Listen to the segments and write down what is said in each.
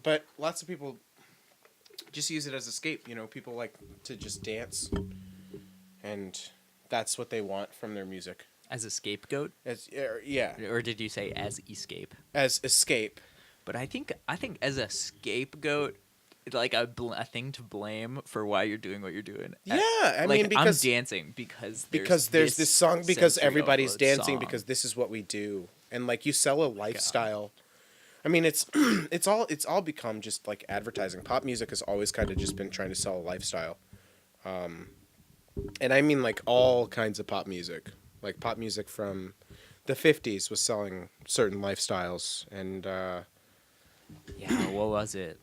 But lots of people just use it as escape. People like to just dance, and that's what they want from their music. As a scapegoat? Yeah. Or did you say as escape? As escape. But I think as a scapegoat, like a thing to blame for why you're doing what you're doing. Yeah, I mean, because I'm dancing because there's this song, because sensory everybody's overload dancing, song. because this is what we do, and like you sell a lifestyle. I mean, it's all become just like advertising. Pop music has always kind of just been trying to sell a lifestyle, and I mean like all kinds of pop music. Like pop music from the 50s was selling certain lifestyles, and Yeah, what was it?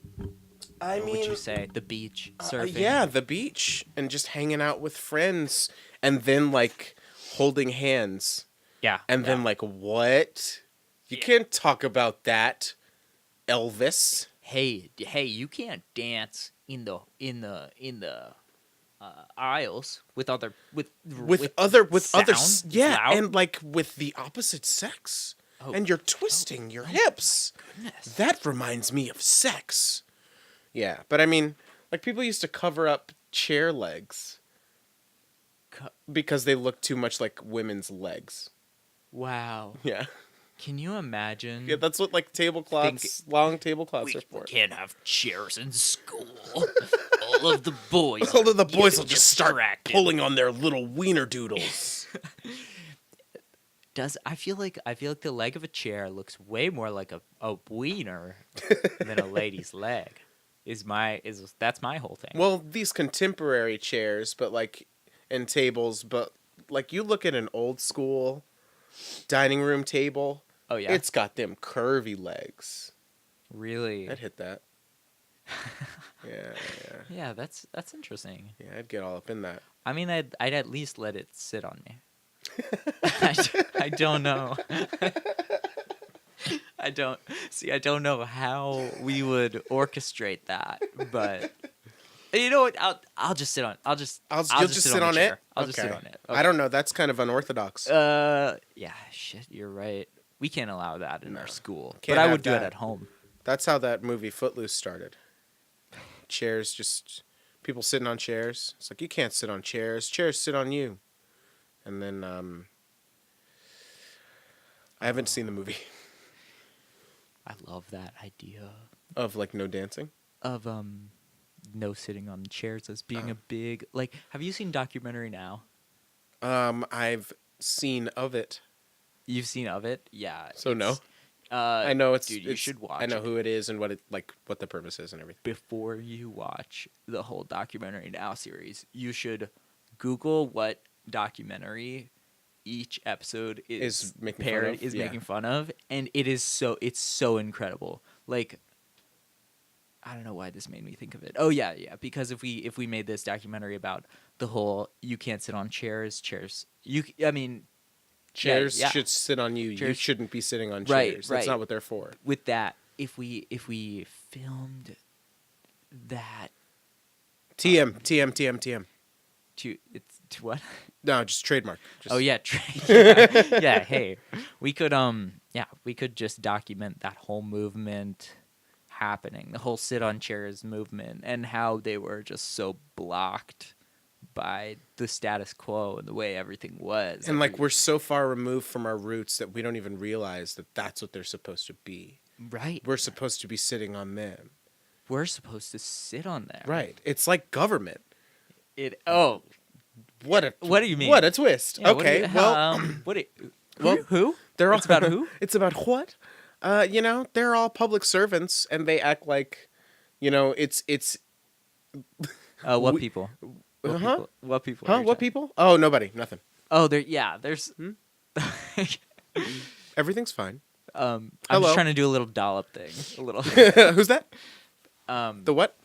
What would you say? The beach, surfing. yeah, the beach, and just hanging out with friends, and then like holding hands, Yeah. and then like what? You can't talk about that, Elvis. Hey, you can't dance in the aisles with other others, yeah, loud? and like with the opposite sex, Oh. and you're twisting your hips. Goodness. That reminds me of sex. Yeah, but I mean, like people used to cover up chair legs because they look too much like women's legs. Wow. Yeah. Can you imagine? Yeah, that's what like tablecloths, long tablecloths are for. We can't have chairs in school. All of the boys. All of the boys will get just start distracted. pulling on their little wiener doodles. I feel like the leg of a chair looks way more like a wiener than a lady's leg. That's my whole thing. Well, these contemporary chairs, but like, and tables, but like you look at an old school dining room table. Oh yeah, It's got them curvy legs. really. I'd hit that. Yeah. Yeah, that's interesting. Yeah, I'd get all up in that. I mean, I'd at least let it sit on me. I don't know. I don't know how we would orchestrate that, but you know what? I'll just sit on. You'll just sit on it. I'll just sit on it. I don't know. That's kind of unorthodox. Yeah, shit. You're right. We can't allow that in our school, Can't but I have would do it that. at home. That's how that movie Footloose started. Chairs, just people sitting on chairs. It's like you can't sit on chairs. Chairs sit on you. And then I haven't seen the movie I love that idea of like no dancing. of no sitting on chairs as being a big like. Have you seen Documentary Now? I've seen of it. You've seen of it? Yeah. So no. I I know dude, you should watch I know it. who it is and what the purpose is and everything. Before you watch the whole Documentary Now series, you should Google what documentary each episode Is making making fun of, and it's so incredible. Like, I don't know why this made me think of it. Oh yeah, because if we made this documentary about the whole you can't sit on chairs, Chairs yeah. should sit on you. You Chairs- shouldn't be sitting on Right, chairs. That's right. not what they're for. With that, if we filmed that TM. to what? No, just trademark. Just, Oh yeah, yeah. Hey, we could just document that whole movement happening, the whole sit on chairs movement, and how they were just so blocked by the status quo and the way everything was. And like we're so far removed from our roots that we don't even realize that that's what they're supposed to be. Right. We're supposed to be sitting on them. We're supposed to sit on there. Right. It's like government. What do you mean? What a twist. Yeah, Okay. Who? They're It's about who? It's about what? They're all public servants and they act like, it's What We- people? Huh? What people? Huh? are you What talking- people? Oh, nobody. Nothing. Oh, there's. Everything's fine. I'm Hello. just trying to do a little dollop thing. A little. Who's that? The what?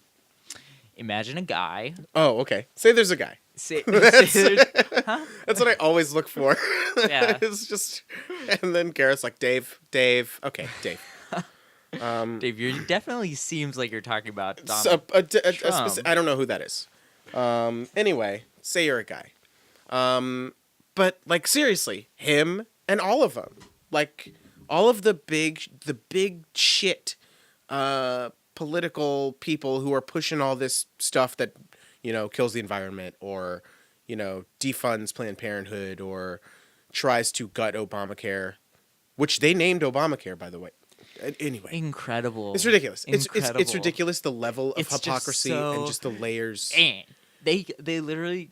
Imagine a guy. Oh, okay. Say there's a guy. Say, huh? That's what I always look for. Yeah. It's just, and then Garrett's like, Dave. Okay, Dave. Dave, you definitely seems like you're talking about Donald So, Trump. I don't know who that is. Anyway, say you're a guy. But like seriously, him and all of them, like all of the big shit, political people who are pushing all this stuff that, kills the environment or, defunds Planned Parenthood or tries to gut Obamacare, which they named Obamacare, by the way. Anyway. Incredible. It's ridiculous. Incredible. It's ridiculous, the level of It's just hypocrisy and just the layers. They literally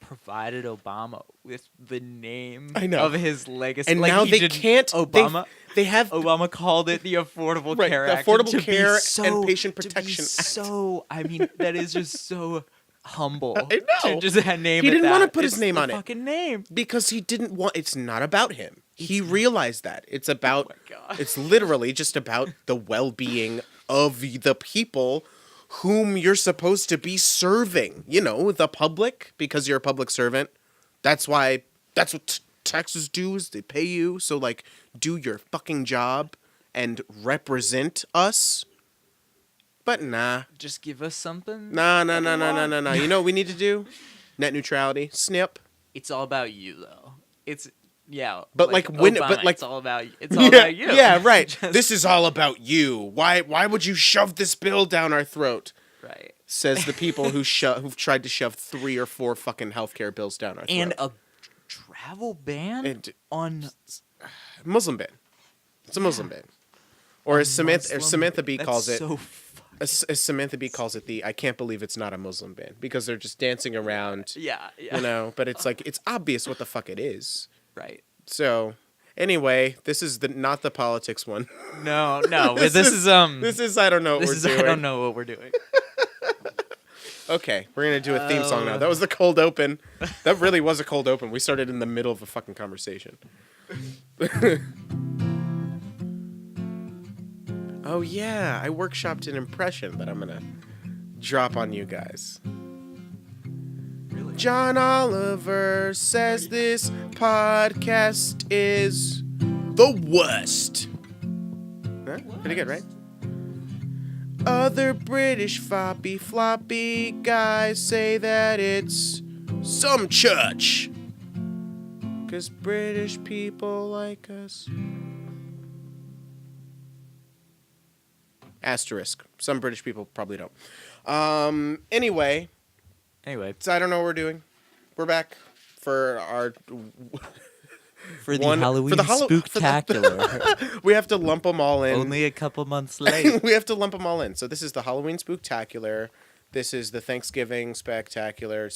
provided Obama with the name of his legacy. And now they can't. Obama. They have Obama called it the Affordable Care the Act. Affordable Care and Patient Protection Act. So, I mean, that is just so humble. I know. To just name he it didn't that. want to put his It's name the on it. Fucking name. Because he didn't want. It's not about him. He realized that it's about. Oh my God. It's literally just about the well-being of the people whom you're supposed to be serving. The public, because you're a public servant. That's why. That's what taxes do, is they pay you. So do your fucking job and represent us. But nah. Just give us something. Nah. You know what we need to do? Net neutrality. Snip. It's all about you, though. It's But Obama, it's all about you. It's all about you. Yeah, right. This is all about you. Why would you shove this bill down our throat? Right. Says the people who've tried to shove 3 or 4 fucking healthcare bills down our throat. And a travel ban on Muslim ban. It's a Muslim ban. Or as Samantha Bee calls it. So as Samantha Bee calls it, I can't believe it's not a Muslim ban, because they're just dancing around. Yeah. But it's it's obvious what the fuck it is. Right. So, anyway, this is not the politics one. No. This is I don't know what we're doing. I don't know what we're doing. Okay, we're gonna do a theme song now. That was the cold open. That really was a cold open. We started in the middle of a fucking conversation. Oh yeah, I workshopped an impression that I'm gonna drop on you guys. Really? John Oliver says this podcast is the worst. Huh? Pretty good, right? Other British floppy guys say that it's some church. 'Cause British people like us. Asterisk. Some British people probably don't. Anyway. So I don't know what we're doing. We're back for our... For the Halloween Spooktacular. We have to lump them all in. Only a couple months late. We have to lump them all in. So this is the Halloween Spooktacular. This is the Thanksgiving Spectacular.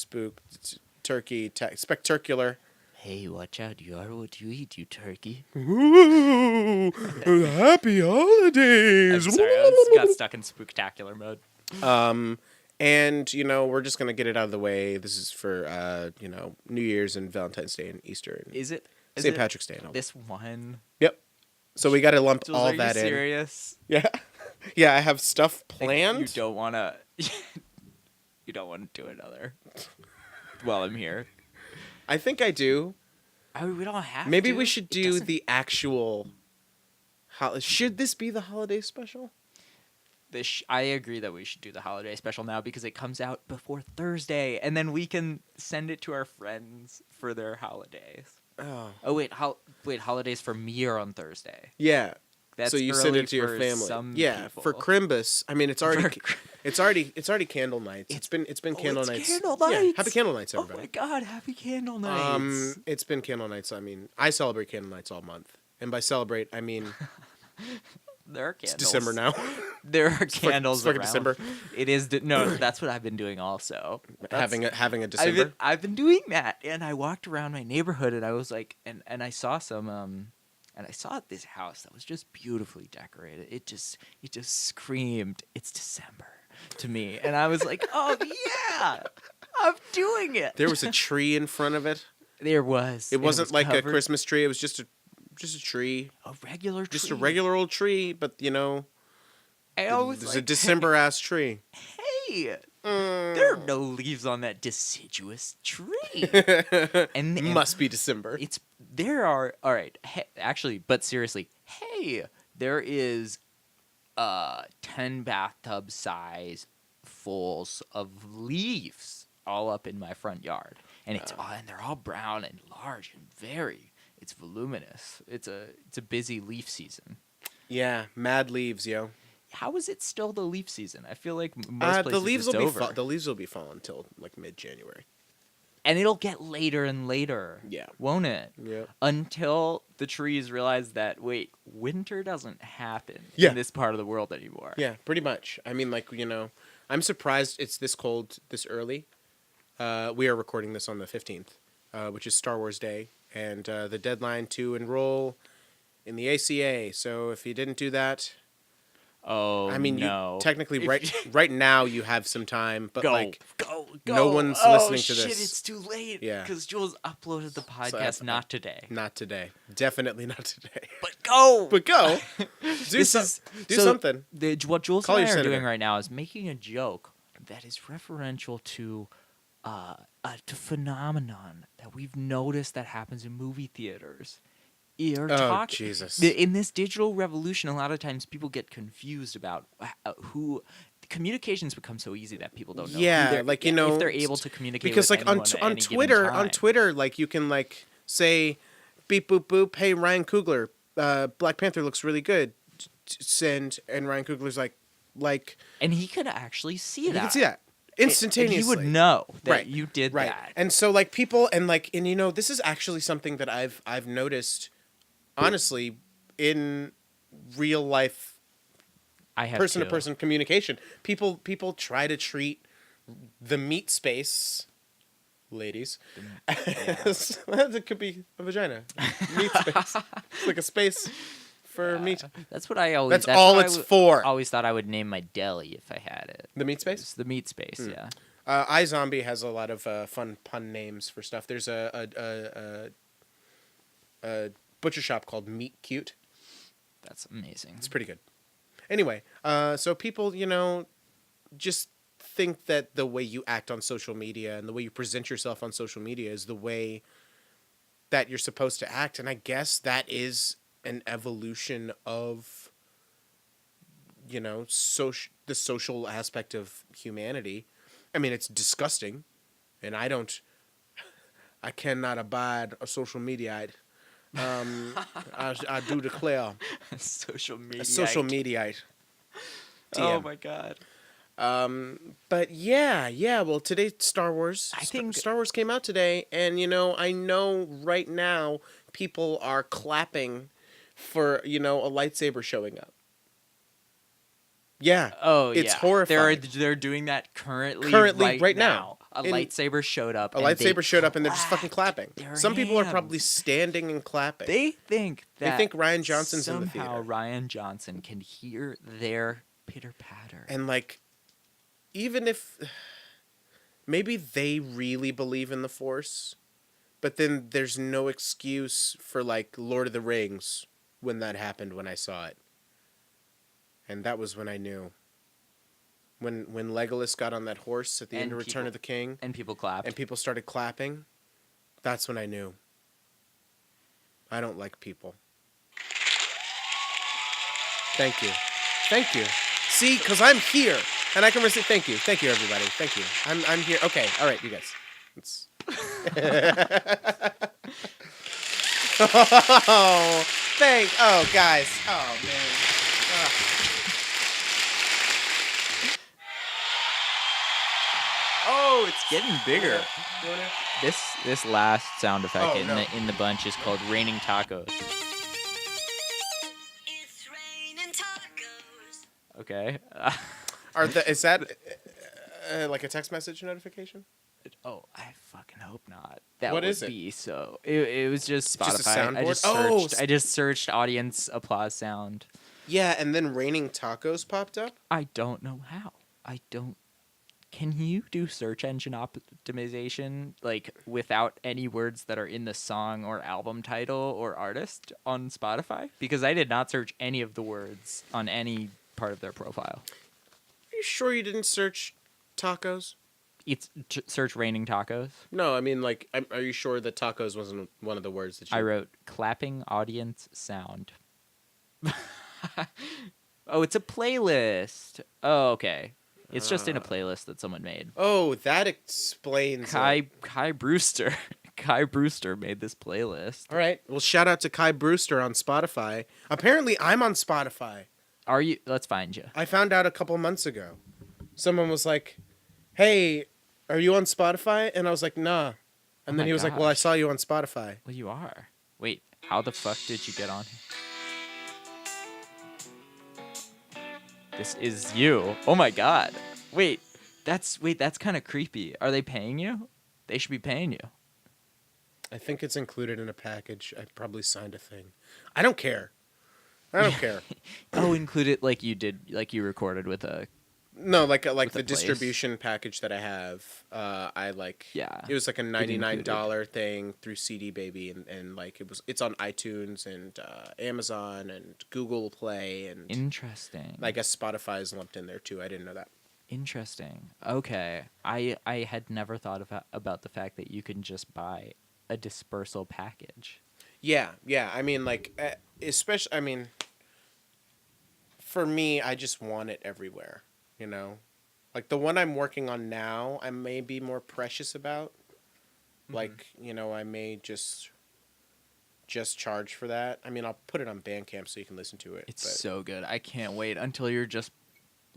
Spectacular. Hey, watch out. You are what you eat, you turkey. Ooh, happy holidays. I'm sorry, I got stuck in Spooktacular mode. And, we're just going to get it out of the way. This is for, New Year's and Valentine's Day and Easter. And Is it? St. Patrick's Day and all. This one? Yep. So we got to lump Jules, all are that you in. serious? Yeah. Yeah, I have stuff planned. You don't want to... You don't want to do another while I'm here. I think I do. We don't have to. Maybe we should do the actual... Should this be the holiday special? I agree that we should do the holiday special now because it comes out before Thursday, and then we can send it to our friends for their holidays. Oh wait, holidays for me are on Thursday. Yeah. That's so you send it to your family. Some people. For Crimbus. I mean, it's already candle nights. It's been candle nights. Candle nights. Yeah, happy candle nights, everybody. Oh my God, happy candle nights. It's been candle nights. I mean, I celebrate candle nights all month, and by celebrate, I mean there are candles. It's December now. There are candles around. December. It is no. That's what I've been doing also. Having a December. I've been doing that, and I walked around my neighborhood, and I was like, and I saw some and I saw this house that was just beautifully decorated. It just screamed, it's December to me, and I was like, oh yeah, I'm doing it. There was a tree in front of it. There was. It wasn't like a Christmas tree. It was just a tree. A regular tree. Just a regular old tree, but it's a December ass tree. Hey, there are no leaves on that deciduous tree. and must be December. All right. Actually, but seriously, there is 10 bathtub size fulls of leaves all up in my front yard, and and they're all brown and large and it's voluminous. It's a busy leaf season. Yeah, mad leaves, yo. how is it still the leaf season? I feel like most places The leaves it's will be over. the leaves will be falling until like mid-January. And it'll get later and later. Yeah. Won't it? Yeah. Until the trees realize that, wait, winter doesn't happen Yeah. in this part of the world anymore. Yeah, pretty much. I mean, like, I'm surprised it's this cold this early. We are recording this on the 15th, which is Star Wars Day, and the deadline to enroll in the ACA. So if you didn't do that, Oh, I mean, no. you technically If right now you have some time, but go, like go. no one's Oh, listening to shit, this. it's too late. Yeah. Because Jules uploaded the podcast not today. Not today. Definitely not today. But go. But go. Do This so- is- do so something. What Jules Call and I your are senator. doing right now is making a joke that is referential to a phenomenon that we've noticed that happens in movie theaters. Jesus. In this digital revolution, a lot of times people get confused about who communications become so easy that people don't know. Yeah, who they're- like, if they're able to communicate because with like on anyone at on any given Twitter, time. like you can like say beep boop boop, hey Ryan Coogler, Black Panther looks really good. Send, and Ryan Coogler's like And he could actually see you that. can see that And instantaneously. he would know that Right, you did right. that. And so like people and this is actually something that I've noticed honestly in real life I have person to too. person communication. People try to treat the meat space, ladies, as it could be a vagina. Meat space. It's like a space for meat. That's what I always. That's all what it's for. Always thought I would name my deli if I had it. The meat It's space. the meat space. Hmm. Yeah. iZombie has a lot of fun pun names for stuff. There's a butcher shop called Meat Cute. That's amazing. It's pretty good. Anyway, so people, just think that the way you act on social media and the way you present yourself on social media is the way that you're supposed to act. And I guess that is an evolution of, the social aspect of humanity. I mean, it's disgusting. And I cannot abide a social mediaite. I do declare Social media. a social mediaite. Oh TM. my god. But yeah. Well, today Star Wars. I think- Star Wars came out today, and I know right now people are clapping for a lightsaber showing up. Yeah. Oh It's yeah. horrifying. They're doing that currently right now. now. A In- lightsaber showed up. A and they lightsaber showed up, and they're just fucking clapped clapping. their Some people are hands. probably standing and clapping. They think that They think Ryan Johnson's in the somehow theater. Ryan Johnson can hear their pitter patter. And like, even if maybe they really believe in the Force, but then there's no excuse for like Lord of the Rings when that happened when I saw it. And that was when I knew. When Legolas got on that horse at the end of Return of the King And people clapped. and people started clapping, that's when I knew. I don't like people. Thank you. Thank you. See, because I'm here. And I can receive. Thank you. Thank you, everybody. Thank you. I'm here. Okay. All right, you guys. It's... Oh, guys. Oh, man. Oh, it's getting bigger. You wanna... This last sound effect Oh, no. in the bunch is called raining tacos. It's raining tacos. Okay. Is that like a text message notification? Oh, I fucking hope not. That What would is it? be so. It was just Spotify. Just a soundboard? I just searched audience applause sound. Yeah, and then raining tacos popped up. I don't know how. I don't. Can you do search engine optimization like without any words that are in the song or album title or artist on Spotify? Because I did not search any of the words on any part of their profile. Are you sure you didn't search tacos? It's search raining tacos. No, I mean, like, are you sure that tacos wasn't one of the words that you... I wrote clapping audience sound. Oh, it's a playlist. Oh, okay. It's just in a playlist that someone made. Oh, that explains it. Kai Brewster. Kai Brewster made this playlist. All right. Well, shout out to Kai Brewster on Spotify. Apparently, I'm on Spotify. Are you? Let's find you. I found out a couple months ago. Someone was like, "Hey, are you on Spotify?" And I was like, "Nah." And Oh then my he was like, "Well, I gosh. saw you on Spotify." Well, you are. Wait, how the fuck did you get on here? This is you. Oh my god. Wait, that's kind of creepy. Are they paying you? They should be paying you. I think it's included in a package. I probably signed a thing. I don't care. I don't care. Oh, include it like you did, like you recorded with a. No, like With the the place? distribution package that I have. I like. Yeah, It was like a $99 included. thing through CD Baby, and like it's on iTunes and Amazon and Google Play and Interesting. I guess Spotify is lumped in there too. I didn't know that. Interesting. Okay, I had never thought about the fact that you can just buy a dispersal package. Yeah, yeah. I mean, like, especially. I mean, for me, I just want it everywhere. You know, like the one I'm working on now, I may be more precious about. Like, you know, I may just charge for that. I mean, I'll put it on Bandcamp so you can listen to it. It's but so good. I can't wait until you're just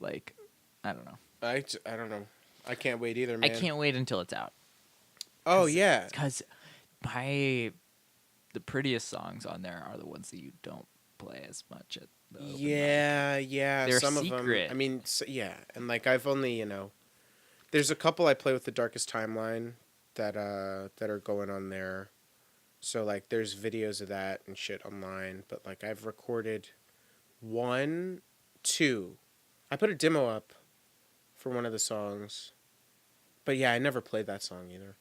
like, I don't know. I don't know. I can't wait either, man. I can't wait until it's out. Oh yeah. Because the prettiest songs on there are the ones that you don't play as much at the open mic. Yeah. They're Some secret. of them. I mean, yeah, and like I've only there's a couple I play with the Darkest Timeline that are going on there. So like there's videos of that and shit online, but like I've recorded 1, 2. I put a demo up for one of the songs. But yeah, I never played that song either.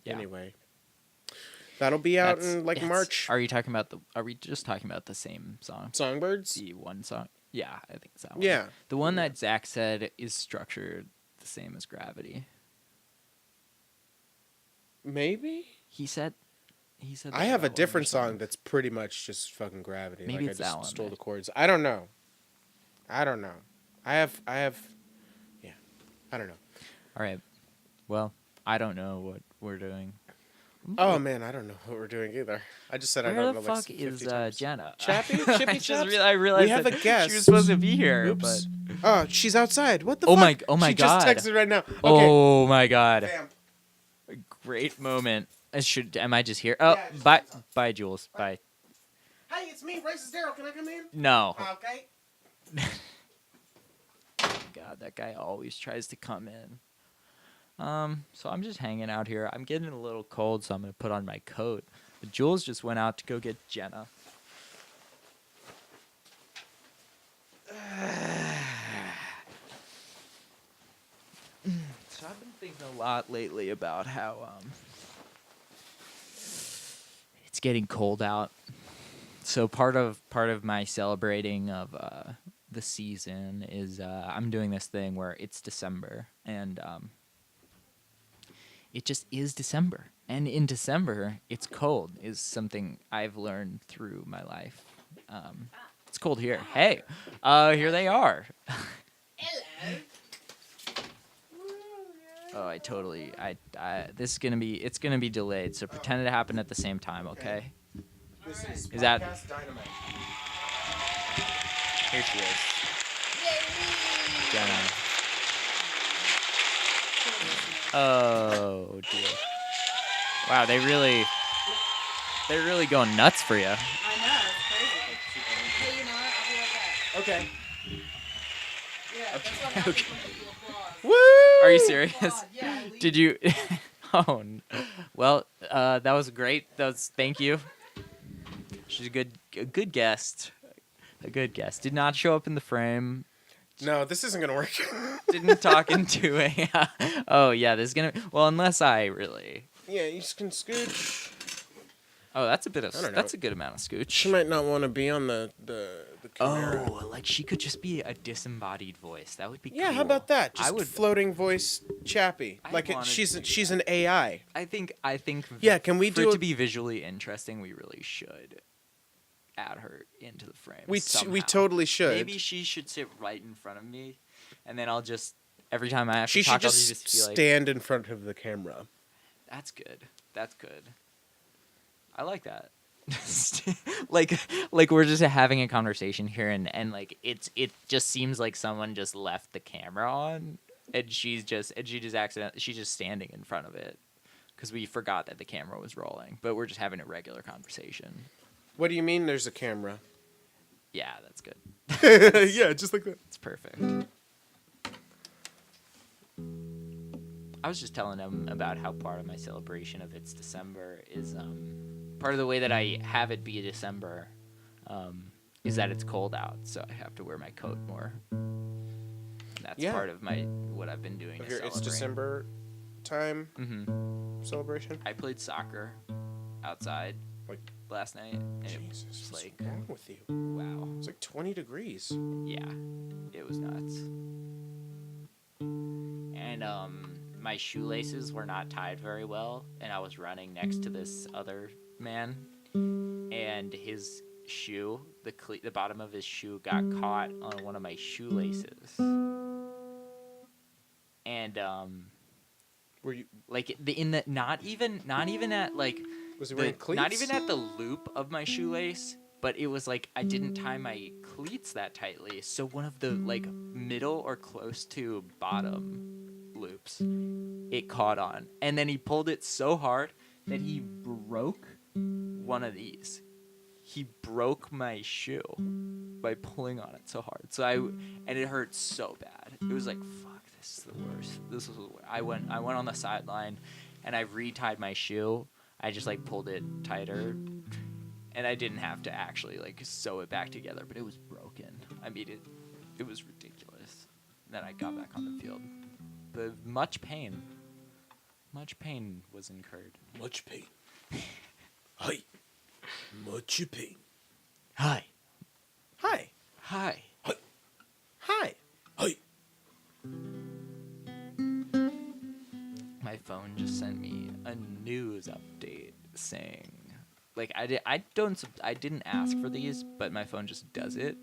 Yeah. Anyway. That'll be out in like March. Are we just talking about the same song? Songbirds? The one song? Yeah, I think it's that one. Yeah. The one that Zach said is structured the same as Gravity. Maybe? He said I have a that one or different song something. that's pretty much just fucking Gravity. Maybe like it's I just that one, stole man. the chords. I don't know. I have yeah. I don't know. All right. Well, I don't know what we're doing. Oh man, I don't know what we're doing either. I just said I Where don't the know. fuck like is 50 times. Jenna? Chappie? Chippy Chaps? I realized We have that a guest. she was supposed to be here. Oops. But Oh, she's outside. What the Oh fuck? my she God. just texted right now. Okay. Oh my god. Bam. Great moment. Am I just here? Oh, Yeah, just bye, outside. bye, Jules. Bye. Hey, it's me, Racist Daryl. Can I come in? No. Okay. God, that guy always tries to come in. So I'm just hanging out here. I'm getting a little cold, so I'm gonna put on my coat. But Jules just went out to go get Jenna. So I've been thinking a lot lately about how it's getting cold out. So part of my celebrating of the season is I'm doing this thing where it's December and it just is December. And in December, it's cold is something I've learned through my life. It's cold here. Hey, here they are. Hello. Oh, it's gonna be delayed. So pretend it happened at the same time, okay? This Is that- Podcast Dynamite. Here she is, Jenna. Oh dear. Wow, they're really going nuts for you. I know, it's crazy. Hey, you know what? I'll be right back. Okay. Yeah, that's what happens Okay. when people applause. Woo! Are you serious? Applaud, yeah, leave. Did you? Oh, well, that was great. Thank you. She's a good guest. A good guest. Did not show up in the frame. No, this isn't gonna work. Didn't talk into a. Oh yeah, this is gonna. Well, unless I really. Yeah, you just can scooch. Oh, that's a bit of. I don't know. That's a good amount of scooch. She might not want to be on the camera. Oh, like she could just be a disembodied voice. That would be. Yeah, cool. how about that? I Just would. floating voice Chappie. I Like wanted she's to do she's that. an AI. I think. Yeah, can we for do it a- to be visually interesting? We really should add her into the frame. We somehow. totally should. Maybe she should sit right in front of me, and then I'll just every time I have She to talk, should I'll just just be like, stand in front of the camera. "That's good. That's good. I like that." like we're just having a conversation here, and like it just seems like someone just left the camera on, and she's just standing in front of it because we forgot that the camera was rolling, but we're just having a regular conversation. What do you mean there's a camera? Yeah, that's good. Yeah, just like that. It's perfect. I was just telling him about how part of my celebration of It's December is part of the way that I have it be December is that it's cold out, so I have to wear my coat more. That's part of what I've been doing. Of your It's December time celebration. I played soccer outside last night, and Jesus, it was what's like, wrong with you? wow. It's like 20 degrees. Yeah, it was nuts. And my shoelaces were not tied very well, and I was running next to this other man, and his shoe, the bottom of his shoe got caught on one of my shoelaces. And Were you? like not even at like Was he wearing cleats? not even at the loop of my shoelace, but it was like I didn't tie my cleats that tightly, so one of the like middle or close to bottom loops it caught on, and then he pulled it so hard that he broke one of these. He broke my shoe by pulling on it so hard. And it hurt so bad. It was like, fuck, this is the worst. I went on the sideline, and I retied my shoe. I just like pulled it tighter, and I didn't have to actually like sew it back together, but it was broken. I mean, it was ridiculous. Then I got back on the field, but much pain was incurred. Much pain. Hi. Much pain. Hi. Hi. Hi. Hi. Hi. Hi. My phone just sent me a news update saying, like, I didn't ask for these, but my phone just does it.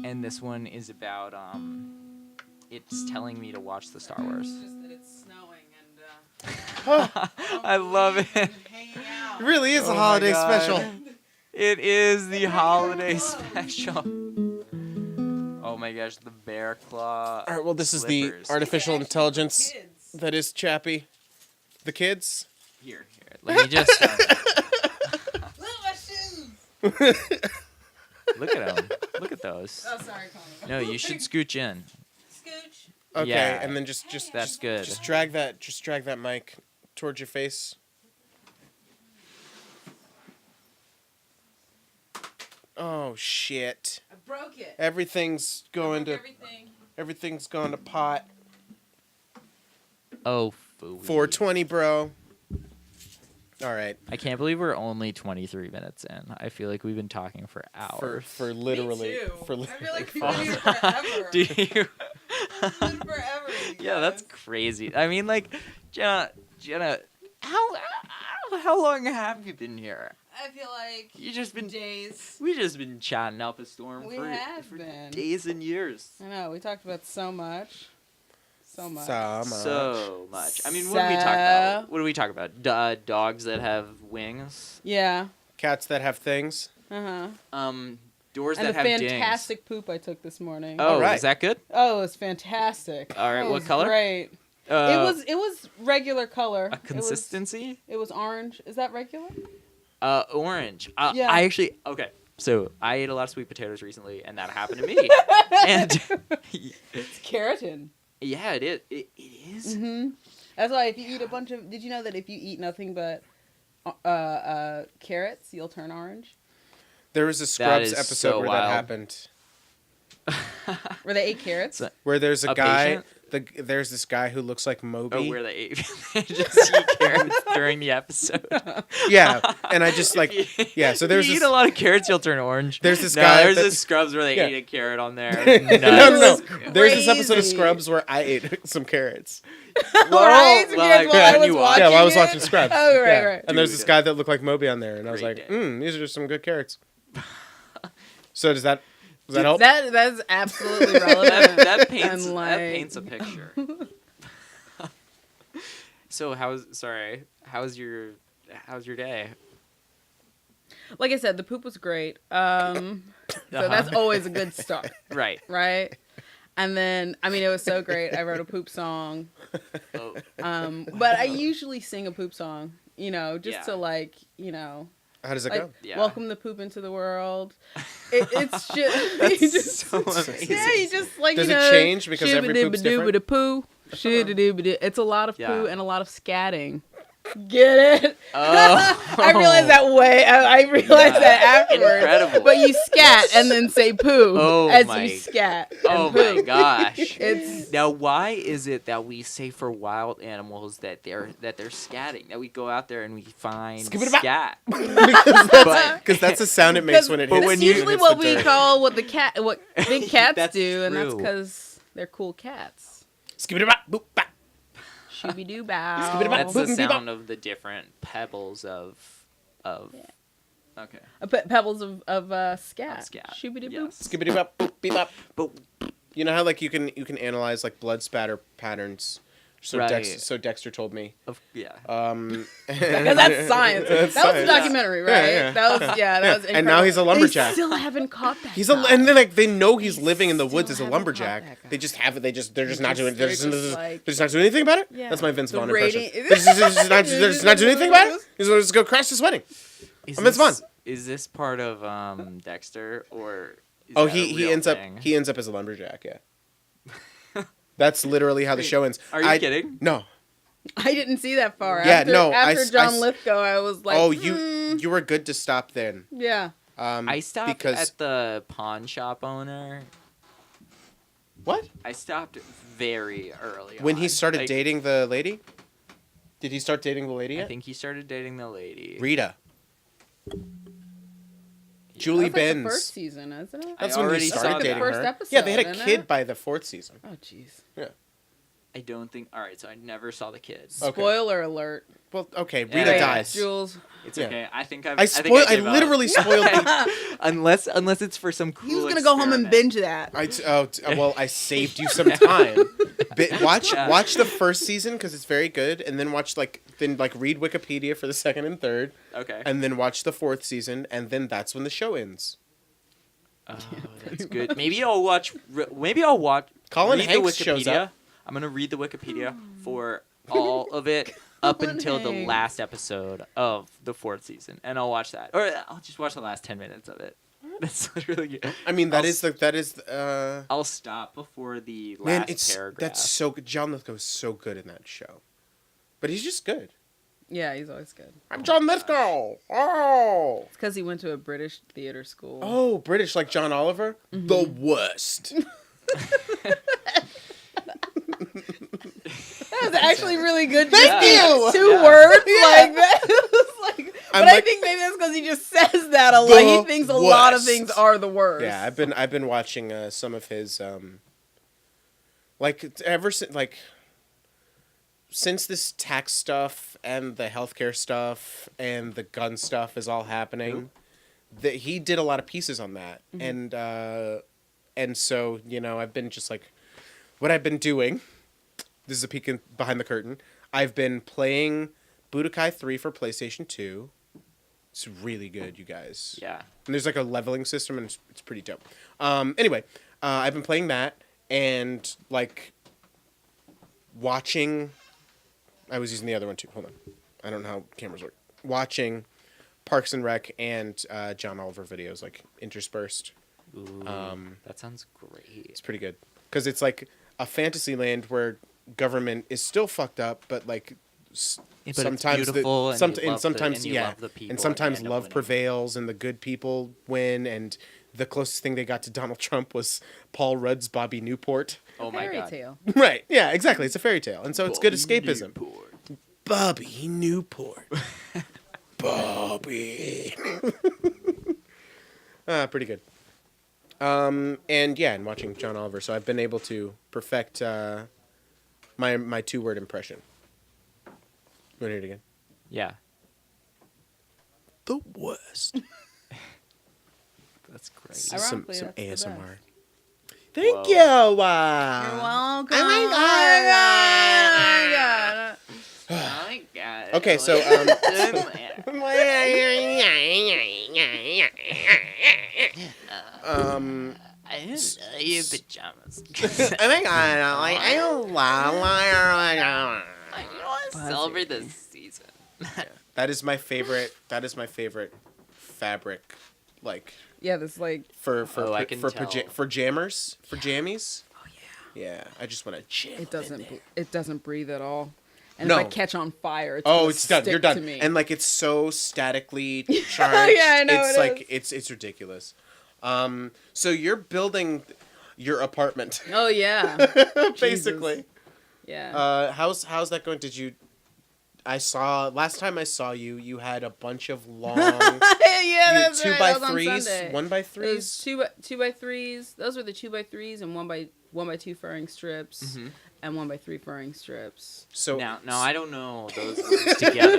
And this one is about it's telling me to watch the Star Wars. It's just that it's snowing and I love it. hanging out. It really is Oh a my holiday God. special. It is the holiday special. Oh my gosh, the bear claw. All right, well, this slippers. is the artificial intelligence Kids. that is Chappie. The kids? Here. Let me just. Look at my shoes. Look at them. Look at those. Oh, sorry, Connor. No, you should scooch in. Scooch. Okay, Yeah. and then just That's good. Just drag that mic towards your face. Oh shit. I broke it. Everything's going to Everything. everything's going to pot. Oh, fooey. 420, bro. All right. I can't believe we're only 23 minutes in. I feel like we've been talking for For hours. for literally Me too. for I literally feel like we've five- been here forever. Do you? It's been forever. you Yeah, that's guys. crazy. I mean, like, Jenna, how long have you been here? I feel like You just been days. we just been chatting up a storm We for have been. days and years. I know. We talked about so much. So much. So much. I mean, what do we talk about? What do we talk about? Dogs that have wings. Yeah. Cats that have things. Uh huh. Doors And that the have fantastic poop I took this morning. dings. Oh, Alright. is that good? Oh, it was fantastic. All right, It what was color? Great. It was regular color. a consistency. It was orange. Is that regular? Orange. Yeah. I actually okay. So I ate a lot of sweet potatoes recently, and that happened to me. And It's keratin. yeah, it is. It is. Mm-hmm. That's why if you eat a bunch of, did you know that if you eat nothing but carrots, you'll turn orange? There was a Scrubs is episode so where wild. that happened. Where they ate carrots? So- Where there's a A guy, patient? there's this guy who looks like Moby. Oh, where they ate they just eat carrots during the episode. Yeah, and I just like, If you- yeah. So there's if you this, eat a lot of carrots, you'll turn orange. There's this no, guy There's that- this Scrubs where they Yeah. eat a carrot on there. no. Crazy. There's this episode of Scrubs where I ate some carrots. Right? well, Because while I when was you watch- watching Yeah, while I was it? watching Scrubs. Oh, right, Yeah. right. And there's this Dude. guy that looked like Moby on there, and I was Great like, day. these are just some good carrots. So does that help? That's absolutely relevant. that paints And, that like- paints a picture. So how's your day? Like I said, the poop was great. So that's always a good start, Right. right? And then, I mean, it was so great. I wrote a poop song. Oh. But I usually sing a poop song, just Yeah. to like, How does it like go? Yeah. welcome the poop into the world. It's just, That's you just so amazing. yeah, you just like Does it change because every poop's different? poo. It's a lot of Yeah. poo and a lot of scatting. Get it? Oh. I realized that I realized Yeah. that afterwards. Incredible. But you scat and then say poo Oh as my- you scat. And Oh poo. my gosh. It's Now, why is it that we say for wild animals that they're scatting? That we go out there and we find Skip-a-da-bop. scat. Because that's the sound it makes when it But hits. when that's you- usually hits what the we dirt. call what big cats That's do, and that's true. because they're cool cats. Skip-a-da-bop, boop, bop. Shooby doo bow. Skip-a-da-bop, That's the boop, beep, bop. sound of the different pebbles of. Okay. Pebbles of scat. Of scat. Shooby doo Yes. Skip-a-da-bop, boop, beep, bop. But You know how like you can analyze like blood spatter patterns. So Right. Dexter told me. yeah. Because that's science. That was a science. documentary, right? Yeah. That was that was incredible. And now he's a lumberjack. They still haven't caught that. He's guy. and then like they know he's living in the still woods as a haven't caught lumberjack. that guy. They just have it. They're just not doing. they're They're just like- just not doing anything about it. Yeah. That's my Vince The Vaughn rating- impression. They're just not doing anything about it. He's going to just go crash this wedding. Is Vince Vaughn. Is this part of Dexter or? Is Oh, that a he real ends thing? up he ends up as a lumberjack. Yeah. That's literally how the show ends. Are you kidding? No. I didn't see that far. Yeah, after, no, After John Lithgow, I was like, Oh, you were good to stop then. yeah. I stopped because at the pawn shop owner. what? I stopped very early When he on. started Like, dating the lady? Did he start dating the lady I yet? think he started dating the lady. Rita. Julie That's like the Benz. first season, isn't it? That's I when he already started saw dating that. First her. episode, Yeah, they had a isn't kid it? by the fourth season. Oh, jeez. I don't think. All right, so I never saw the kids. Okay. Spoiler alert. Well, okay, Yeah. Rita Wait, dies. Jules. It's Yeah. okay. I think I've. I think I gave up. literally spoiled. unless it's for some cool. He was gonna go home and experiment. binge that. Well, I saved you some time. Watch Yeah. the first season because it's very good, and then read Wikipedia for the second and third, Okay. and then watch the fourth season, and then that's when the show ends. Oh, that's good. Maybe I'll watch. Colin read Hanks the shows Wikipedia. up. I'm gonna read the Wikipedia for all of it up Colin until the Hanks. last episode of the fourth season, and I'll watch that, or I'll just watch the last 10 minutes of it. That's literally good. I mean, I'll that is. I'll stop before the last Man, it's paragraph. that's so good. John Lithgow is so good in that show, but he's just good. Yeah, he's always good. I'm John Lithgow. Oh, It's because he went to a British theater school. oh, British like John Oliver, the worst. That was actually really good. Thank you! Two Yeah. words Yeah. like that. It was like, but I think maybe that's because he just says that a lot. He The thinks a lot of worst. things are the worst. Yeah, I've been watching some of his since this tax stuff and the healthcare stuff and the gun stuff is all happening, that he did a lot of pieces on that, and so I've been just like, what I've been doing. This is a peek behind the curtain. I've been playing Budokai 3 for PlayStation 2. It's really good, you guys. Yeah. And there's like a leveling system, and it's pretty dope. Anyway, I've been playing that and like watching. I was using the other one too. Hold on, I don't know how cameras work. Watching Parks and Rec and John Oliver videos like interspersed. Ooh, that sounds great. It's pretty good because it's like a fantasy land where government is still fucked up, but like But it's sometimes beautiful, and you love the- sometimes and you yeah, love the people, and sometimes and they end up love winning. prevails and the good people win. And the closest thing they got to Donald Trump was Paul Rudd's Bobby Newport. Oh my Fairy god. tale. Right? Yeah, exactly. It's a fairy tale, and so it's good Bobby escapism. Newport. Bobby Newport. Bobby. Pretty good. And watching John Oliver, so I've been able to perfect my 2-word impression. You want to hear it again? Yeah. The worst. That's great. Some Ironically, some that's the ASMR. best. Thank Whoa. you. You're welcome. Oh my God. Oh my god. Okay, so I didn't know you had pajamas. I think I don't You want to celebrate the season. That is my favorite. That is my favorite fabric, like Yeah, this like. I can tell. for jammers, for jammies. Oh yeah. Yeah, I just want to jam. It doesn't breathe at all. And No. if I catch on fire, it's Oh, gonna it's done. stick You're done. To me. And like it's so statically charged. Yeah, I know It's it like is. it's ridiculous. So you're building your apartment, Oh yeah. basically. Yeah. How's that going? I saw last time I saw you. You had a bunch of long Yeah, that's two right. by That was on threes, Sunday. 1x3s. It was two by threes. Those were the 2x3s and 1x2 furring strips and 1x3 furring strips. So Now, I don't know those words together.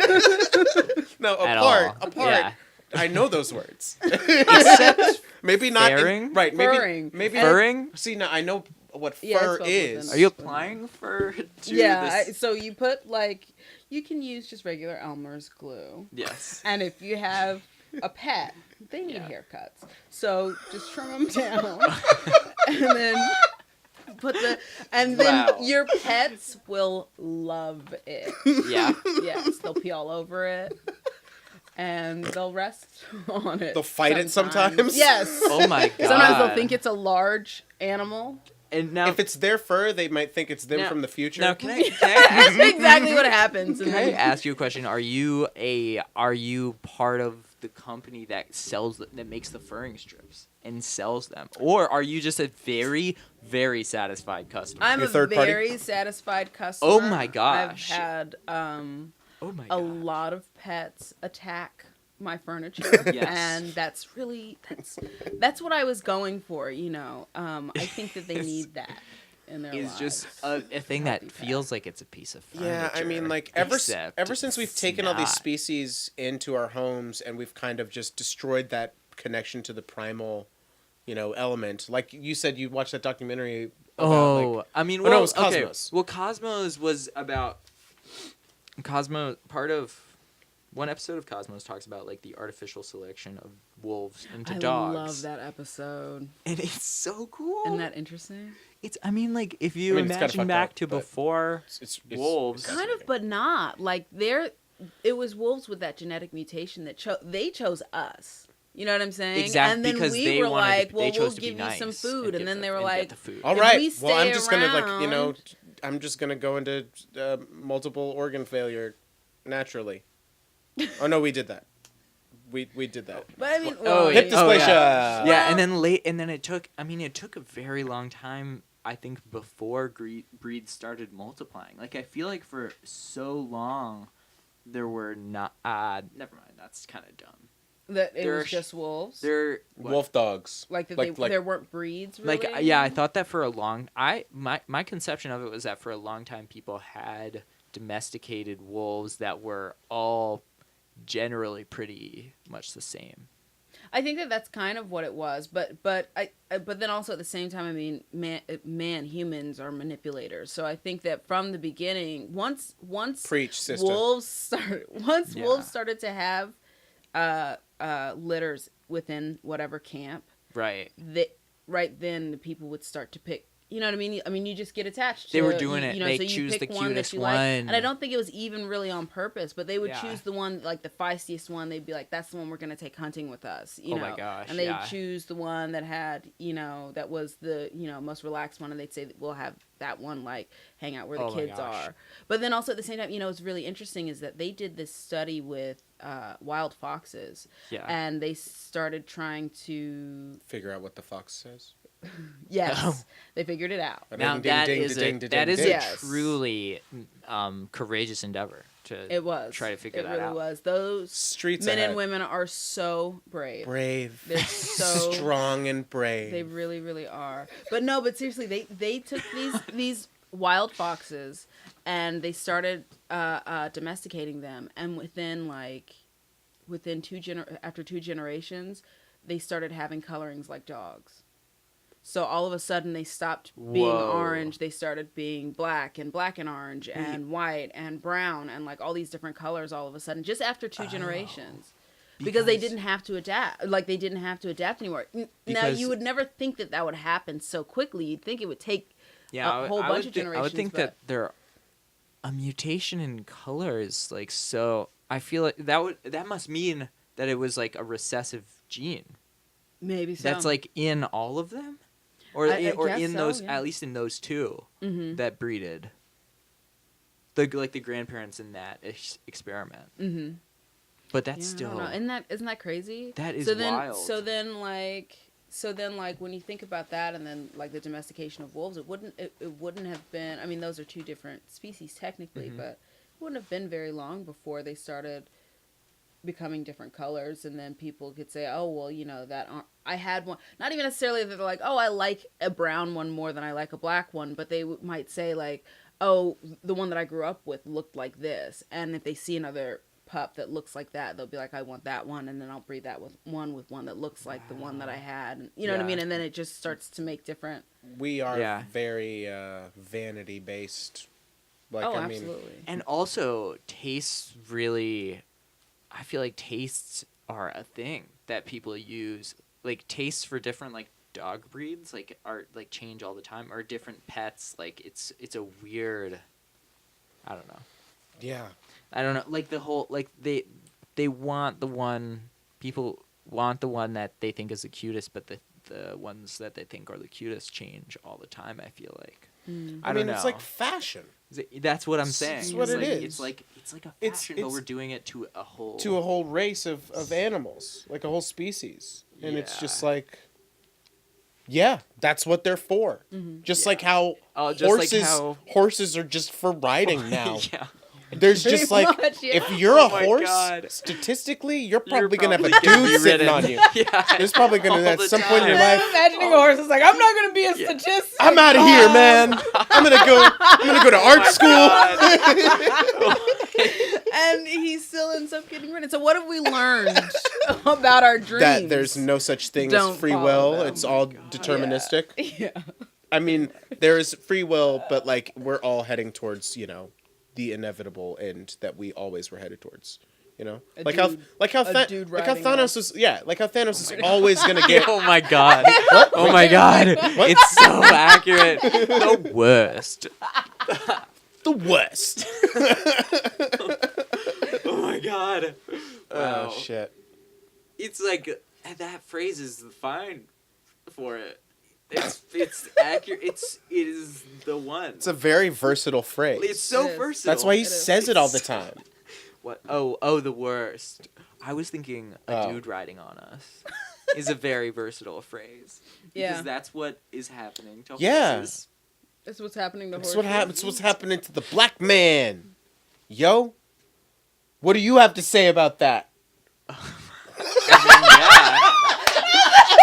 no, at apart. all. Yeah. I know those words. Except Maybe not. furring? Right. Furring. Maybe. furring. See, now I know what Yeah, fur it's spelled is. with Are you applying fur to Yeah, this? so you put like, you can use just regular Elmer's glue. Yes. And if you have a pet, they need Yeah. haircuts. So just trim them down. And then Wow. your pets will love it. Yeah. Yes, they'll pee all over it. And they'll rest on it. They'll fight it sometimes? Yes. Oh my god. Sometimes they'll think it's a large animal. And now, If it's their fur, they might think it's them Now- from the future. now can I That's exactly what happens. And can I then, ask you a question? Are you part of the company that that makes the furring strips and sells them, or are you just a very, very satisfied customer? I'm Your a third party? very satisfied customer. Oh my gosh. I've had Oh my a god. lot of pets attack my furniture. Yes. And that's what I was going for, you know. I think that they need that in their Is lives. just a thing that feels like it's a piece of furniture. Yeah, I mean, like ever except since we've it's taken all these not. species into our homes and we've kind of just destroyed that connection to the primal, element. Like you said, you watched that documentary. About, I mean, Oh, no, well, it was okay. Cosmos. Well, Cosmos was about part of one episode of Cosmos talks about like the artificial selection of wolves into I dogs. love that episode. And it's so cool. Isn't that interesting? It's I mean, like if you I mean, it's kinda imagine fucked back up, to but before it's wolves. Kind of, but not. Like it was wolves with that genetic mutation that they chose us. You know what I'm saying? Exactly, And then because we they were wanted like, they well, chose we'll to be give you some nice food. And give then the- they were and get like, the food. All if right. we Well, I'm stay just gonna around- I'm just gonna go into multiple organ failure naturally. Oh no, we did that. We did that. But I mean, Oh, well, Hip dysplasia. yeah. Well- Yeah, and then it took a very long time, I think, before breeds started multiplying. Like I feel like for so long there were not never mind, that's kind of dumb. that it there was are just wolves. There Wolf dogs. Like that Like- there weren't breeds. Really? like yeah, I thought that for a long my conception of it was that for a long time people had domesticated wolves that were all generally pretty much the same. I think that that's kind of what it was, but then also at the same time, I mean, humans are manipulators. So I think that from the beginning, once Preach, sister. wolves started Yeah. wolves started to have litters within whatever camp, Right. right then the people would start to pick. You know what I mean? I mean, you just get attached. They to, were doing it. You know, They so you choose pick the one that cutest you like. one. And I don't think it was even really on purpose, but they would Yeah. choose the one, like the feistiest one. They'd be like, "That's the one we're gonna take hunting with us." You Oh know? my gosh, And they'd yeah. choose the one that had, that was the, most relaxed one, and they'd say, "We'll have that one, like hang out where the Oh my kids gosh. are." But then also at the same time, what's really interesting is that they did this study with wild foxes, Yeah. and they started trying to. Figure out what the fox says. Yes, Oh. they figured it out. Now Ding, that ding, is ding, a ding, that ding, is ding. a Yes. truly courageous endeavor to It was. try to figure it that really out. was. Those Streets men ahead. and women are so brave. Brave. They're so strong and brave. They really, really are. But no, but seriously, they took these wild foxes and they started domesticating them, and after 2 generations, they started having colorings like dogs. So all of a sudden they stopped being Whoa. orange. They started being black and orange and white and brown and like all these different colors all of a sudden just after 2 generations. because they didn't have to adapt. Like, they didn't have to adapt anymore. Now, Because- you would never think that would happen so quickly. You'd think it would take Yeah, a whole bunch of generations. I would think but that a mutation in color is like so. I feel like that must mean that it was like a recessive gene maybe so. that's like in all of them, or I or guess in so, those yeah. at least in those two Mm-hmm. that breeded. The grandparents in that experiment, Mm-hmm. but that's I don't still know. Isn't that crazy? that is so then, wild. So then, like when you think about that, and then like the domestication of wolves, it wouldn't have been. I mean, those are two different species technically, Mhm. but it wouldn't have been very long before they started becoming different colors, and then people could say, oh well, that I had one. Not even necessarily that they're like, oh, I like a brown one more than I like a black one, but they might say like, oh, the one that I grew up with looked like this, and if they see another pup that looks like that, they'll be like, I want that one, and then I'll breed that with one that looks like the one that I had, and you know what I Yeah. mean, and then it just starts to make different. We are Yeah. very vanity based. Like, Oh, I mean, absolutely. And also, tastes really. I feel like tastes are a thing that people use. Like tastes for different like dog breeds like are like change all the time, or different pets. Like it's a weird. I don't know. yeah. I don't know. Like the whole like they want the one people want the one that they think is the cutest, but the ones that they think are the cutest change all the time. I feel like. Mm. I mean, don't it's know. like fashion. That's what I'm saying. It's what it like, is. It's like a It's- fashion, but it's- we're doing it to a whole To a whole race of animals, like a whole species. And it's just Yeah. like, yeah, that's what they're for. Mhm. Just Yeah. like how Oh, just like horses how- horses are just for riding now. yeah. There's Pretty just like, much, yeah. if you're Oh a my horse, God. statistically, you're probably gonna have a gonna be dude sitting ridden. on you. Yeah. There's probably gonna All at the some point in your time. life. Imagining a horse is like, I'm not gonna be a Yeah. statistic. I'm out of here, man. I'm gonna go to art school. And he still ends up getting rid of it. So what have we learned about our dreams? That there's no such thing Don't as free follow will. them. It's Oh all my God. deterministic. Yeah. I mean, there is free will, but like we're all heading towards, the inevitable end that we always were headed towards. A Like dude- how a dude like how riding Thanos was like how Thanos is always gonna get Oh my god. Oh my god. It's so accurate. The worst. the worst. Oh my god. Wow. Oh shit. It's like that phrase is fine for it. It's accurate. It is the one. It's a very versatile phrase. It's so It is. versatile. That's why he It is. says it all the time. What? Oh, the worst. I was thinking a Oh. dude riding on us is a very versatile phrase. Yeah. Because that's what is happening to Yeah. horses. That's what's happening to That's horses. what happens. What's happening to the black man? Yo, what do you have to say about that?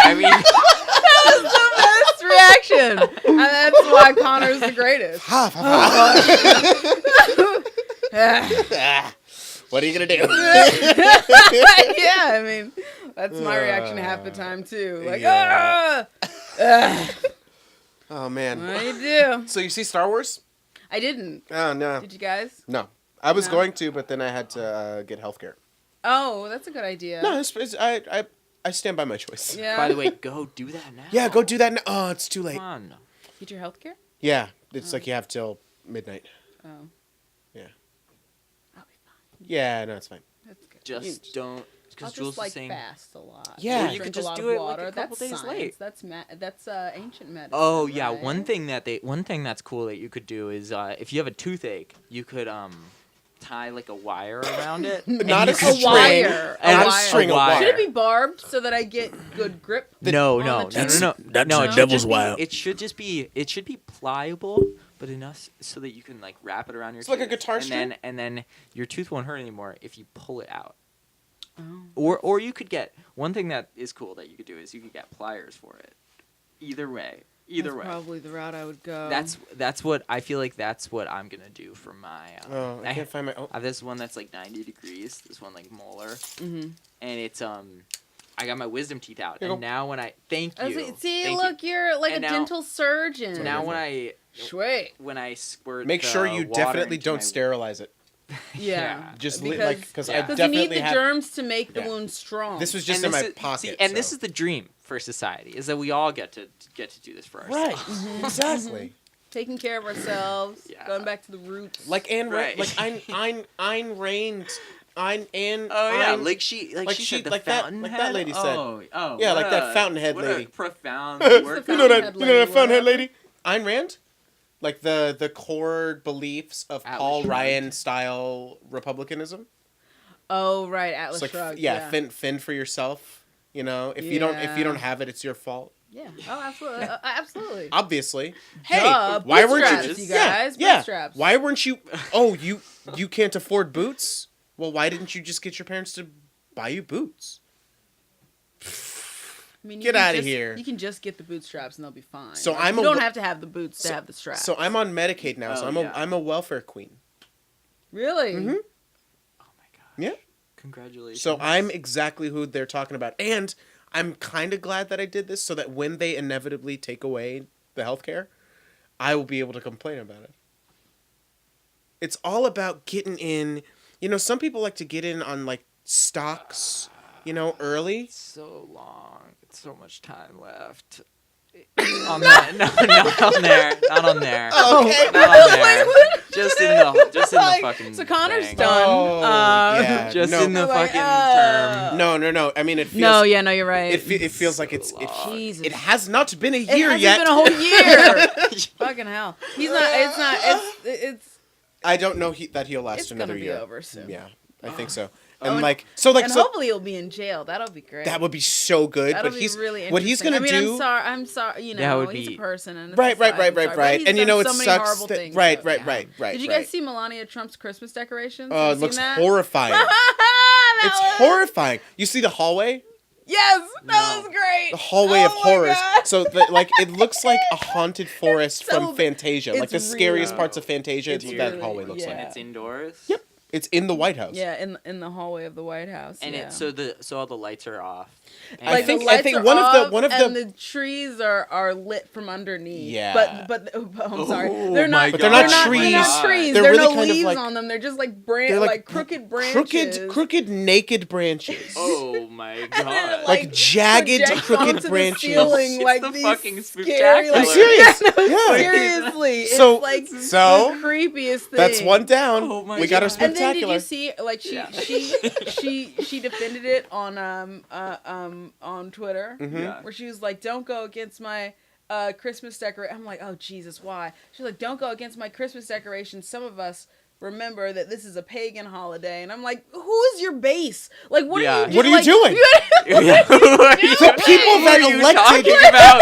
I mean, That's the best reaction. And that's why Connor's the greatest. What are you gonna do? Yeah, I mean, that's my reaction half the time too. Like, Yeah. ah! Oh man. What do you do? So you see Star Wars? I didn't. Oh no, Did you guys? no. I was No? going to, but then I had to get healthcare. Oh, that's a good idea. No, I stand by my choice. Yeah. by the way, go do that now. Yeah, go do that now. Oh, it's too late. Come on. Get your health care? Yeah, it's like you have till midnight. Oh. Yeah. I'll be fine. Yeah, no, it's fine. That's good. Just don't. I'll Because just Jules like is saying. fast a lot. Yeah. Or you Drink could just a lot do of it, like, water. a couple That's days science. late. That's ancient medicine. Oh yeah, right? one thing that's cool that you could do is if you have a toothache, you could tie like a wire around it. and Not you a could- string. wire. And Not a a string of wire. wire. Should it be barbed so that I get good grip? No, on no, the no, tooth? no, no. That's No, the it should devil's just be- wire. It should be pliable, but enough so that you can like wrap it around your It's tooth. like a guitar and string? then your tooth won't hurt anymore if you pull it out. Oh. Or you could get one thing that is cool that you could do is you could get pliers for it. Either way. That's probably the route I would go. That's what I feel like. That's what I'm gonna do for my. Oh, I can't find my. Oh. I have this one that's like 90 degrees. This one like molar, Mm-hmm. and it's I got my wisdom teeth out, Here you and go. now when I thank you. See, thank look, you're like And a now- dental surgeon. you. Now when I Sweet. squirt, Make sure the you water definitely into don't my- sterilize it. Yeah. Just because because yeah. I because definitely you need the have. germs to make the Yeah. wound strong. This was just And in this my is- pocket. and this so. is the dream for society: is that we all get to do this for right. ourselves. Exactly. taking care of ourselves, Yeah. going back to the roots. Like Ayn Right. like Ayn Rand, Ayn. Oh yeah, Ayn- like she said the like that fountainhead. lady said. Oh Yeah, like what that a- fountainhead what lady. A profound the work. You know Fountainhead that fountainhead lady, lady, Ayn Rand, like the core beliefs of Atlas Paul Shrugged. Ryan style republicanism. Oh right, Atlas It's like Shrugged. yeah, fend for yourself. You know, if you Yeah. don't have it, it's your fault. Yeah. Oh, absolutely. Absolutely. Obviously. Hey, Duh, why weren't you bootstraps, you guys? Yeah. Bootstraps. Why weren't you? Oh, you can't afford boots. Well, why didn't you just get your parents to buy you boots? I mean, you Get can outta just- here. You can just get the bootstraps and they'll be fine. So Like, I'm you a don't w- have to have the boots to have the straps. So I'm on Medicaid now. So Oh, yeah. I'm a welfare queen. really. Mhm. Oh my gosh. Yeah. Congratulations. So I'm exactly who they're talking about, and I'm kind of glad that I did this so that when they inevitably take away the healthcare, I will be able to complain about it. It's all about getting in. You know, some people like to get in on like stocks, early. It's so long. It's so much time left. On that, no, not on there. Not on there. Okay. Not on there. Just in the Like, fucking. so Connor's thing. done. Oh, yeah. Just No. in the Like, fucking term. No. I mean, it feels. No, yeah, no, you're right. It feels like So long. Jesus. it has not been a It year hasn't yet. been a whole year. Fucking hell. He's not. It's not. It's. I don't know that he'll last It's another gonna be year. over soon. Yeah, I think so. Oh, And and- like so And hopefully he'll be in jail. That'll be great. that would be so good. That'll but be he's really interesting. what he's gonna I mean, do. I'm sorry. You know, That would he's be- a person. And it's Right. society, I'm sorry, but he's And you done know it so many sucks. horrible That, things, right. so, yeah. Right. Did you guys see Melania Trump's Christmas decorations? Oh, Have it you looks seen that? horrifying. That It's was- horrifying. You see the hallway? Yes, that No. was great. The hallway Oh of my horrors. God. So it looks like a haunted forest so- from Fantasia. Like the it's scariest really- parts of Fantasia. It's it's what that really- hallway looks yeah. like. It's indoors. Yep. It's in the White House. Yeah, in the hallway of the White House. And yeah. so all the lights are off. And I Like think- the lights think are one of the- off one of and the- the trees are lit from underneath. Yeah. But I'm sorry, Oh they're my not. But they're not They're trees. not trees. They're There are really no kind of leaves like- on them. They're just like They're like crooked branches. crooked naked branches. Oh my god. Like jagged, project crooked onto the branches. ceiling, It's like the these fucking scary, spooktacular. like, I'm serious. Yeah. Seriously, So- it's like so, the creepiest thing. That's one down. Oh my we got our God. And then did spectacular. you see like Yeah. she defended it on Twitter Mhm. Yeah. where she was like, "Don't go against my Christmas decoration." I'm like, "Oh Jesus, why?" She's like, "Don't go against my Christmas decorations. Some of us remember that this is a pagan holiday." And I'm like, "Who is your base? Like, what Yeah. are you? What are you doing? Yeah. What are you The people that what are you elected- talking about?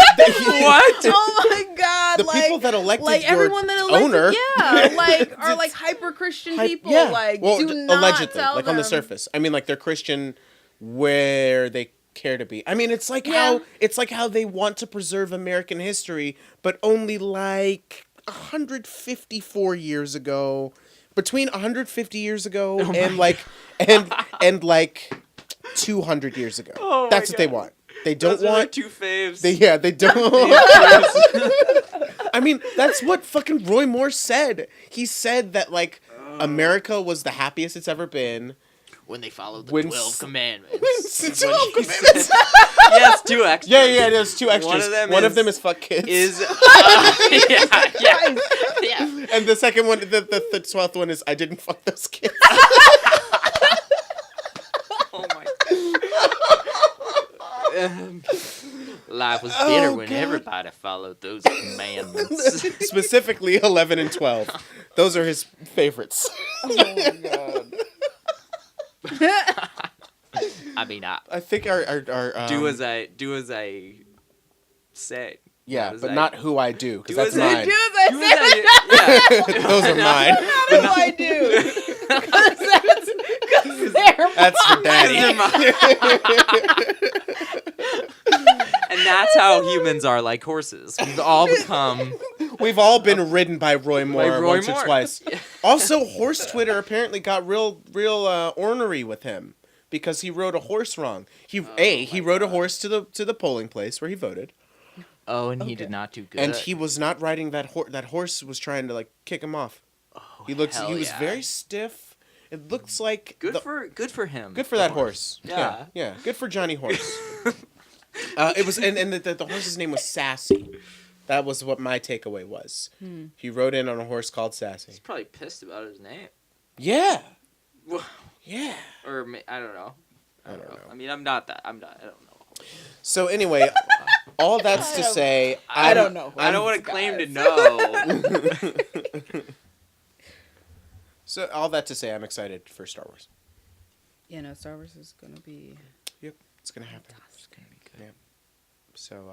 What? Oh my God! The like, people that elected like your everyone that elected, owner. yeah, like are like hyper Christian people. Yeah. Like, well, do not allegedly, tell like on the them. surface. I mean, like they're Christian where they care to be. I mean, it's like Yeah. how they want to preserve American history, but only like 154 years ago, between 150 years ago Oh and like and like 200 years ago. Oh my That's what they God. want. They don't Those are want. the two faves. They don't. I mean, that's what fucking Roy Moore said. He said that like America was the happiest it's ever been. when they followed the When 12 s- commandments. It's When 12 he commandments. said- yes, two extras. Yeah, there's two extras. One of them is fuck kids. Yeah. And the second one, the 12th one is I didn't fuck those kids. Oh my. Life was better Oh, when God. everybody followed those commandments. Specifically 11 and 12. Those are his favorites. Oh my God. I mean, I think our do as I say. yeah, do as but I- not who I do, because do that's as I mine. Do as Do I as say. I- Those are mine. How do I do? Because they're That's for yeah. daddy. And that's how humans are like horses. We've all become. We've all been ridden by Roy Moore Roy once Moore. or twice. Also, horse Twitter apparently got real ornery with him because he rode a horse wrong. He rode a horse to the polling place where he voted, Oh, and he Okay. did not do good. and he was not riding that horse. That horse was trying to like kick him off. Oh, He hell was yeah. very stiff. It looks like Good for him. good for that horse. Yeah. Yeah. Good for Johnny Horse. It was, and the horse's name was Sassy. That was what my takeaway was. He rode in on a horse called Sassy. He's probably pissed about his name. Yeah. Well, Yeah. or I don't know. I don't know. I mean, I'm not. I don't know. So anyway, all that's to say, I don't know. I don't want to claim to know. So all that to say, I'm excited for Star Wars. Yeah, no, Star Wars is gonna be. Yep, it's gonna happen. It's gonna be good. Yeah. So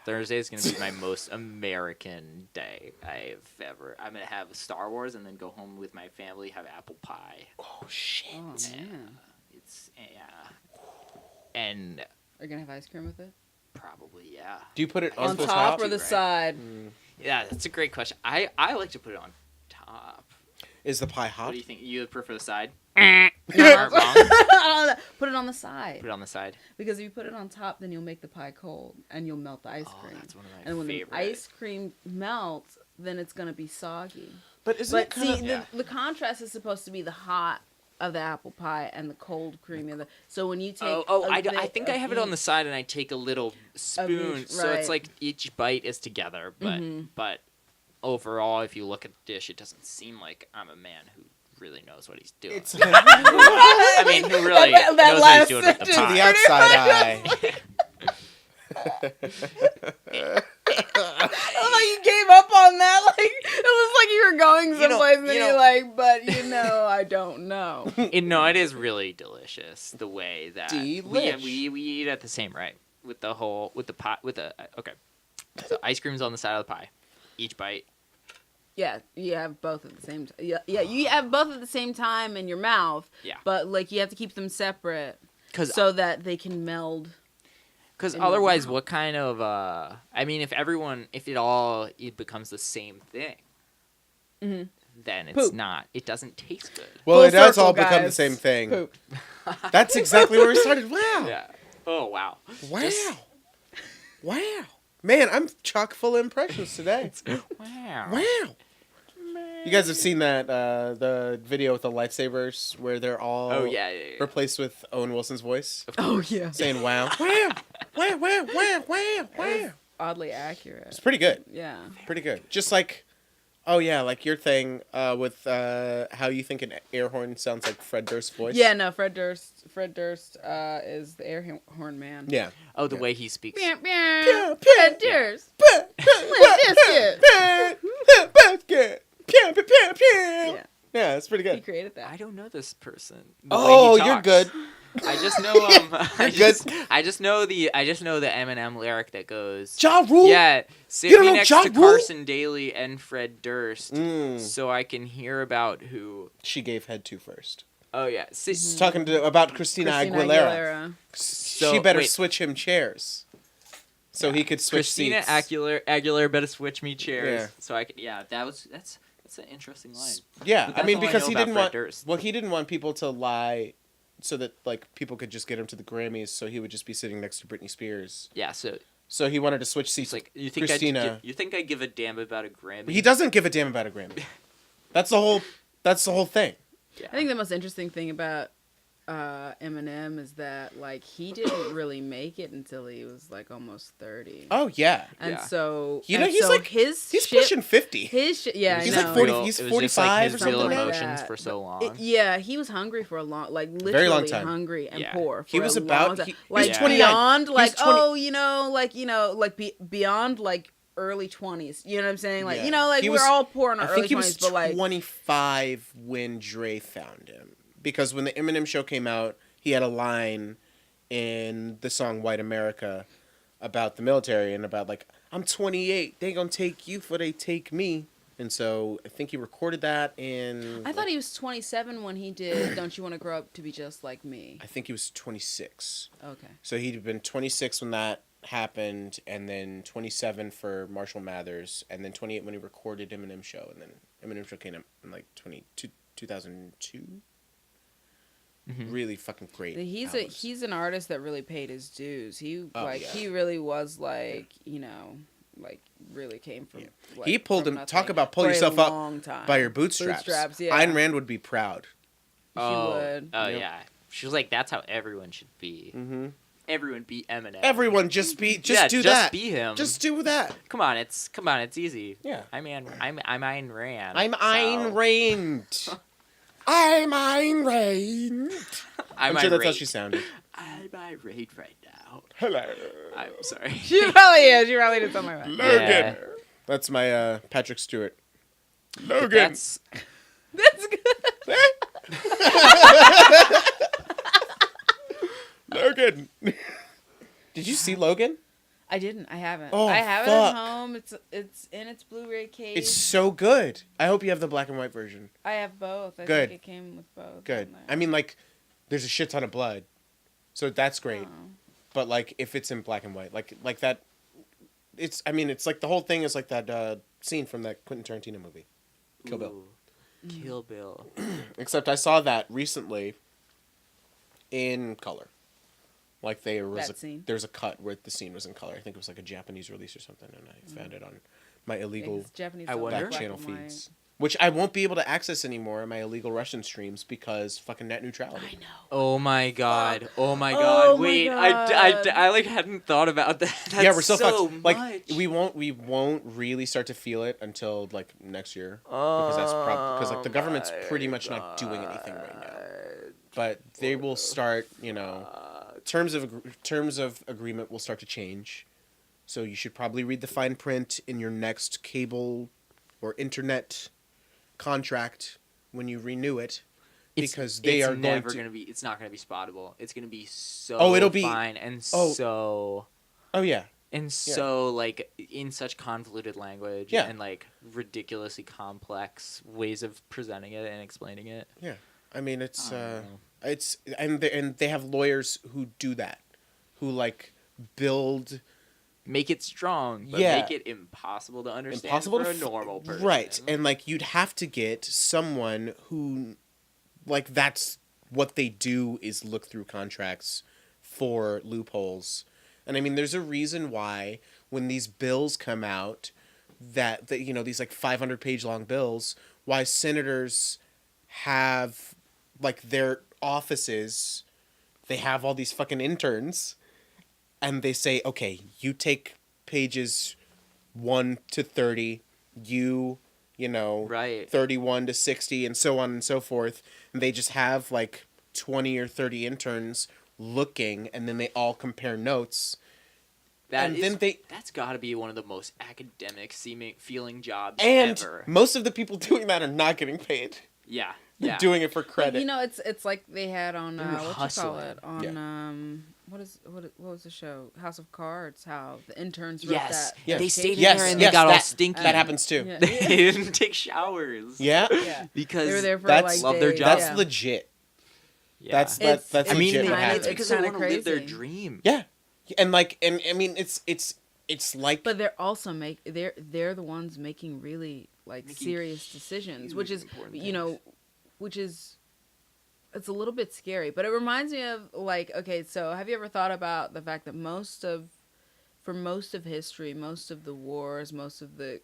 Thursday is gonna be my most American day I've ever. I'm gonna have Star Wars and then go home with my family, have apple pie. oh shit. Oh man, It's and are you gonna have ice cream with it? probably yeah. Do you put it On on the top top? or the right? side? Yeah, that's a great question. I like to put it on top. Is the pie What hot? do you think? You prefer the side? No, Aren't wrong. put it on the side. Put it on the side. Because if you put it on top, then you'll make the pie cold and you'll melt the ice Oh, cream. that's one of my And when favorite. the ice cream melts, then it's gonna be soggy. But isn't it But kind see, of... the contrast is supposed to be the hot of the apple pie and the cold cream of the. So when you take, I think I have it on the side and I take a little spoon, each, so it's right. like each bite is together. But overall, if you look at the dish, it doesn't seem like I'm a man who really knows what he's doing. It's I mean, who really That knows what last he's doing with the sentence. to pie. the outside eye. Like you gave up on that. Like it was like you were going someplace and you you're know- like, but I don't know. No, it is really delicious the way that Delish. we eat at the same right with the pie okay. So ice cream's on the side of the pie, each bite. Yeah, you have both at the same time. Yeah, you have both at the same time in your mouth. Yeah. But like you have to keep them separate so that they can meld. Because in your otherwise, mouth. what kind of I mean, if it becomes the same thing, then it's Poop. not. It doesn't taste good. Well, Full it does circle, all become the guys. same thing. Poop. That's exactly where we started. Wow. Yeah. Oh wow. Wow. Just- Wow. Man, I'm chock full of impressions today. Wow. Wow. You guys have seen that the video with the lifesavers where they're all Oh yeah. replaced with Owen Wilson's voice Oh yeah. saying wow. Wow. Wow, wow, wow, wow, It wow. was oddly accurate. It's pretty good. Yeah. Pretty good. Just like, oh yeah, like your thing with how you think an air horn sounds like Fred Durst's voice. Yeah, no, Fred Durst is the air horn man. Yeah. Oh, the way he speaks. Meow, Pew, meow. pew. Fred Durst. Basket. Pew, pew, pew, pew. Yeah. Yeah, it's pretty He good. created that. I don't know this person. The Oh, way he you're talks. good. I just know I just know the Eminem lyric that goes Ja Rule. Yeah, You sit don't me know next Ja to Rule? Carson Daly and Fred Durst Mm. so I can hear about who. She gave head to first. Oh yeah, She's talking about Christina Aguilera. She better wait. switch him chairs. So he could switch Christina seats. Aguilera better switch me chairs Yeah. so I could. Yeah, that's an interesting line. Yeah, But I mean that's all I because know he about didn't Fred want Durst. well he didn't want people to lie so that like people could just get him to the Grammys so he would just be sitting next to Britney Spears. Yeah, so So he wanted to switch seats. it's like you think Christina. you think I give a damn about a Grammy? He doesn't give a damn about a Grammy. That's the whole thing. Yeah. I think the most interesting thing about Eminem is that like he didn't really make it until he was like almost 30. Oh yeah. And Yeah. so You know, and he's so like he's he's pushing 50. his shit. Yeah, He's I like know. 40 Real- he's it was just, 45 like, or his something real like that. emotions for so long. Yeah, he was hungry for a long, like literally Very long time. hungry and Yeah. poor. For He was a about- long time. he was like 29. beyond, He was like 20 like beyond like early 20s. You know what I'm saying? Like Yeah. like He we're was- all poor in our I early think he 20s, was but like 25 when Dre found him. Because when the Eminem show came out, he had a line in the song White America about the military and about like, I'm 28, they gonna take you for they take me. And so I think he recorded that in... I thought he was 27 when he did Don't You Want to Grow Up to Be Just Like Me. I think he was 26. Okay. So he'd been 26 when that happened, and then 27 for Marshall Mathers, and then 28 when he recorded Eminem Show, and then Eminem Show came out in like 2002. Really fucking great. albums. He's an artist that really paid his dues. He Oh, like yeah. he really was like really came from. Yeah. Like, He pulled from him. Talk nothing about pull for a yourself long up time. by your bootstraps. Bootstraps, yeah. Ayn Rand would be proud. She Oh, would. oh Yep. yeah. She was like, "That's how everyone should be. Mm-hmm. Everyone be Eminem. Everyone just do just that. be him. Just do that. Come on, it's easy. Yeah. I'm Ayn Rand. I'm so- Ayn Rand. I'm Ayn Rand. I'm sure that's how she sounded. I'm irate right now. Hello. I'm sorry. She probably is. She probably did something like that. Logan. Yeah. That's my Patrick Stewart. Logan. That's That's good. Logan. Did you see Logan? I didn't. I haven't. Oh, I have it fuck. at home. It's in its Blu-ray case. It's so good. I hope you have the black and white version. I have both. I Good. think it came with both. Good. on there. I mean, like, there's a shit ton of blood, so that's great. Oh. But like, if it's in black and white, like that, it's. I mean, it's like the whole thing is like that scene from that Quentin Tarantino movie, Kill Bill. Ooh, Kill Bill. Except I saw that recently in color. Like there was That scene? there's a cut where the scene was in color. I think it was like a Japanese release or something, and I found it on my Yeah, illegal 'cause Japanese I don't wonder. like back black channel and white. feeds, which I won't be able to access anymore in my illegal Russian streams because fucking net neutrality. I know. Oh my god. Oh my Oh god. my Wait, God. I like hadn't thought about that. That's Yeah, we're so so fucked. Like much. we won't really start to feel it until like next year because that's because like the government's pretty much not doing anything right now. But they will start, terms of agreement will start to change. So you should probably read the fine print in your next cable or internet contract when you renew it, because it's are never going to. gonna be. It's not gonna be spottable. It's gonna be so. Oh, it'll be- fine and oh. so Oh yeah, so like in such convoluted language Yeah. and like ridiculously complex ways of presenting it and explaining it. yeah. I mean, it's I don't know. it's and they have lawyers who do that, who like build. Make it strong, but Yeah. make it impossible to understand Impossible for to a normal person. Right, and like you'd have to get someone who, like, that's what they do is look through contracts for loopholes. And I mean, there's a reason why when these bills come out, that these like 500-page long bills, why senators have like their offices, they have all these fucking interns. And they say, okay, you take pages 1 to 30, Right. 31 to 60, and so on and so forth. And they just have like 20 or 30 interns looking, and then they all compare notes. That's got to be one of the most academic feeling jobs And ever. most of the people doing that are not getting paid. Yeah. They're Yeah. doing it for But, credit. it's like they had on They're what you call hustling. it on what was the show, House of Cards? How the interns wrote Yes. that. Yeah. They stayed in Yes, there and yes, they got all that- stinky. that happens too. Yeah. They didn't take showers. Yeah, Yeah. Because They were there for That's- like love their days, job. that's yeah. legit. Yeah. That's It's I mean, legit what kinda- happens. it's because It's they kinda want to live their crazy. dream. Yeah, and I mean, it's like. But they're also they're the ones making really like Making serious decisions, which huge is important which is it's a little bit scary. But it reminds me of like, okay, so have you ever thought about the fact that for most of history, most of the wars, most of the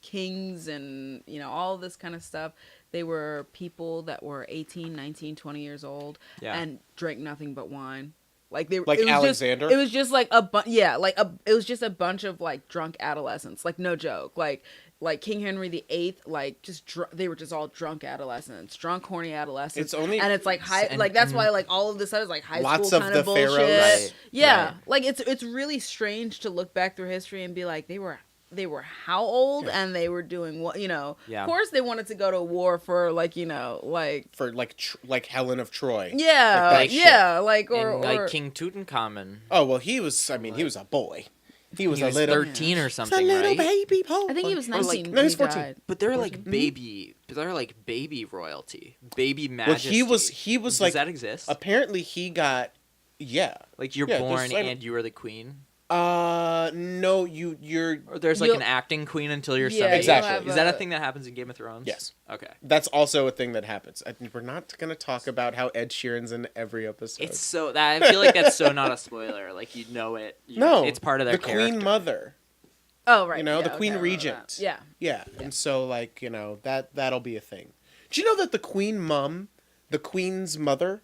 kings and all this kind of stuff, they were people that were 18, 19, 20 years old Yeah. and drank nothing but wine. Like it Like was Alexander? It was just like it was just a bunch of like drunk adolescents. Like no joke. Like King Henry VIII, like just they were just all drunk adolescents, drunk horny adolescents. It's only- and it's like high, and- like that's why like all of this is like high Lots school of kind the of bullshit. pharaohs. Right. Yeah, Right. like it's really strange to look back through history and be like they were how old Yeah. and they were doing what Yeah. Of course they wanted to go to war for like like for like Helen of Troy. yeah Like that yeah like or and like King Tutankhamun. Oh well, he was a boy. He was He a was little 13 or He's a something, little right? baby boy. I think he was Or, like- 19. no, he's when 14. died. But they're like baby royalty, baby Well, majesty. he was Does like that exist? apparently he got Like you're yeah, born there's, like- and you are the queen, no you're or there's like You'll- an acting queen until you're Yeah, 70. Exactly. you'll have Is that a thing that happens in Game of Thrones? Yes. Okay. that's also a thing that happens. We're not gonna talk about how Ed Sheeran's in every episode. It's so that I feel like that's so not a spoiler. Like you know it. no, it's part of their the character. Queen Mother. Oh, right. You know, yeah, the Queen okay, I remember Regent. that. Yeah. Yeah. And so, like, you know, that'll be a thing. Do you know that the Queen Mum, the Queen's mother,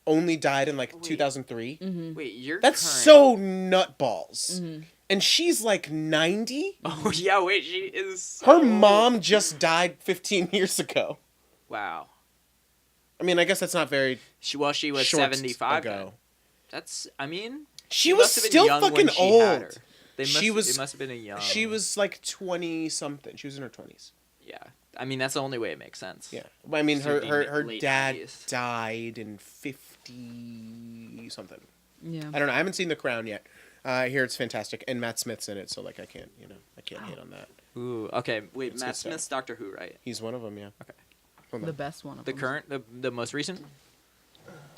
only died in like 2003? Mm-hmm. Wait, you're That's current. so nutballs. Mm-hmm. And she's like 90? Oh yeah, wait, she is. So Her old. mom just died 15 years ago. Wow. I mean, I guess that's not very She was short 75 ago. then. That's. I mean. She was must have been still young when fucking she had her. old. It must have been a young. She was like 20 something. She was in her 20s. Yeah. I mean, that's the only way it makes sense. Yeah. Well, I mean, So her late dad 90s. died in 50 something. Yeah. I don't know. I haven't seen The Crown yet. I hear it's fantastic, and Matt Smith's in it, so like I can't hate on that. Ooh. Okay. Wait. That's Matt good stuff. Smith's Doctor Who, right? He's one of them, yeah. Okay. Hold The on. best one of The them. current, the most recent.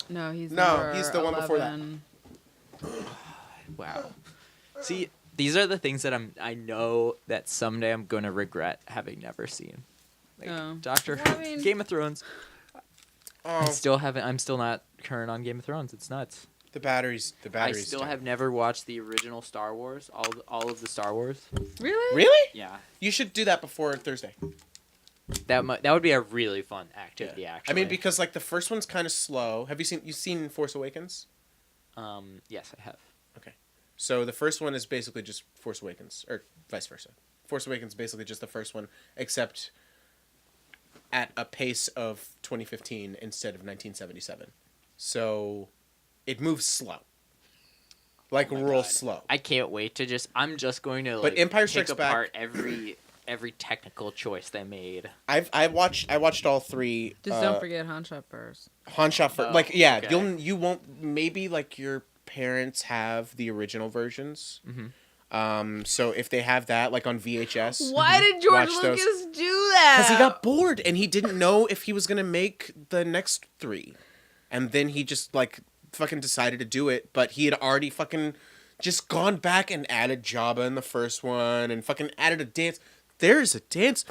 No, he's the one before that. 11. Wow. See, these are the things that I know that someday I'm going to regret having never seen. Like Oh. Doctor Well, Who, I mean- Game of Thrones. Oh, I'm still not current on Game of Thrones. It's nuts. the batteries. I still have never watched the original Star Wars, all of the Star Wars. Really? Really? Yeah. You should do that before Thursday. That would be a really fun activity, actually. I mean, because like the first one's kind of slow. Have you seen Force Awakens? Yes, I have. Okay. So the first one is basically just Force Awakens, or vice versa. Force Awakens is basically just the first one, except at a pace of 2015 instead of 1977. So it moves slow. Like Oh my real God. slow. I can't wait to I'm just going to But Empire Strikes pick Back- apart every technical choice they made. I watched all three. Just don't forget Han Shot first. Han Shot for Oh, like yeah, okay. you won't maybe like your parents have the original versions. Mhm. So if they have that like on VHS, Why did George Watch those. Lucas do that? because he got bored and he didn't know if he was gonna make the next three, and then he just like fucking decided to do it, but he had already fucking just gone back and added Jabba in the first one and fucking added a dance. There's a dance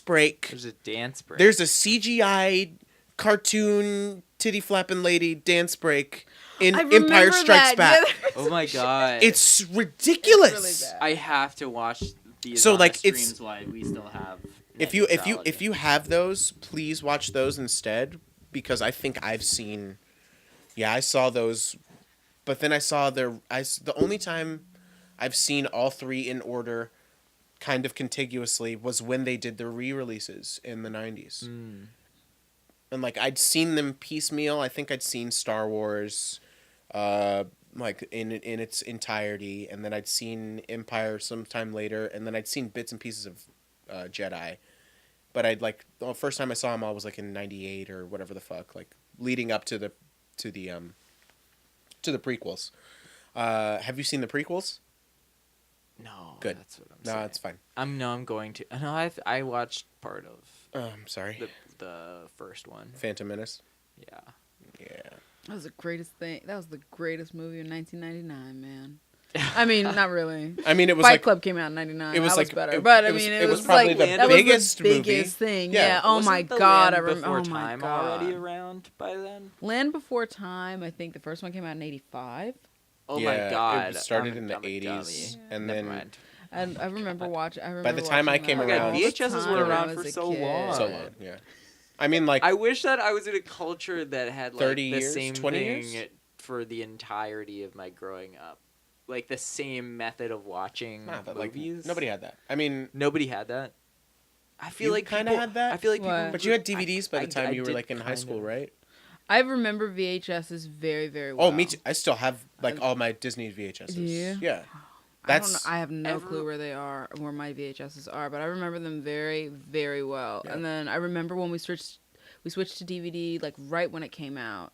break. There's a dance break. There's a CGI cartoon titty flapping lady dance break in I Empire remember Strikes that. Back. Yeah, Oh my god. It's ridiculous. It's really bad. I have to watch these So, on like, the it's- streams while we still have If net you neutrality. have those, please watch those instead, because I think I've seen. Yeah, I saw those, but then I saw the only time I've seen all three in order, kind of contiguously, was when they did the re-releases in the 90s. And like I'd seen them piecemeal. I think I'd seen Star Wars, like in its entirety, and then I'd seen Empire sometime later, and then I'd seen bits and pieces of Jedi. But I'd like the first time I saw them all was like in '98 or whatever the fuck, like leading up to the prequels. Have you seen the prequels? No. Good. That's what I'm No, saying. it's fine. I'm going to. No, I watched part of I'm sorry. the first one. Phantom Menace. Yeah. Yeah. That was the greatest thing. That was the greatest movie in 1999, man. I mean, not really. I mean, it was Fight like Club came out in 99. it was that like- was better. it- but it I was- mean, it it was was probably like the that biggest was the movie. biggest thing. Yeah. Yeah. Oh Wasn't my the god. Land Oh Before my Time god. already around by then? Land Before Time. I think the first one came out in 85. Oh yeah, my god. It started I'm in the a dummy. '80s, and Never then mind. And I remember watching. I remember By the time I watching came that around- all the VHSs were time around when I for was a so kid. long. so long. Yeah. I mean, like I wish that I was in a culture that had like 30 the years? same 20 thing years? for the entirety of my growing up. Like the same method of watching nah, but like movies. nobody had that. I mean, Nobody had that. I feel You like kinda people- had that? I feel like What? people. but you had DVDs by the time you were did like in high kind school, of. right? I remember VHSs very, very well. Oh, me too. I still have like all my Disney VHSs. Do you? Yeah. I don't know. That's I have no ever- clue where they are, where my VHSs are, but I remember them very, very well. Yeah. And then I remember when we switched to DVD like right when it came out.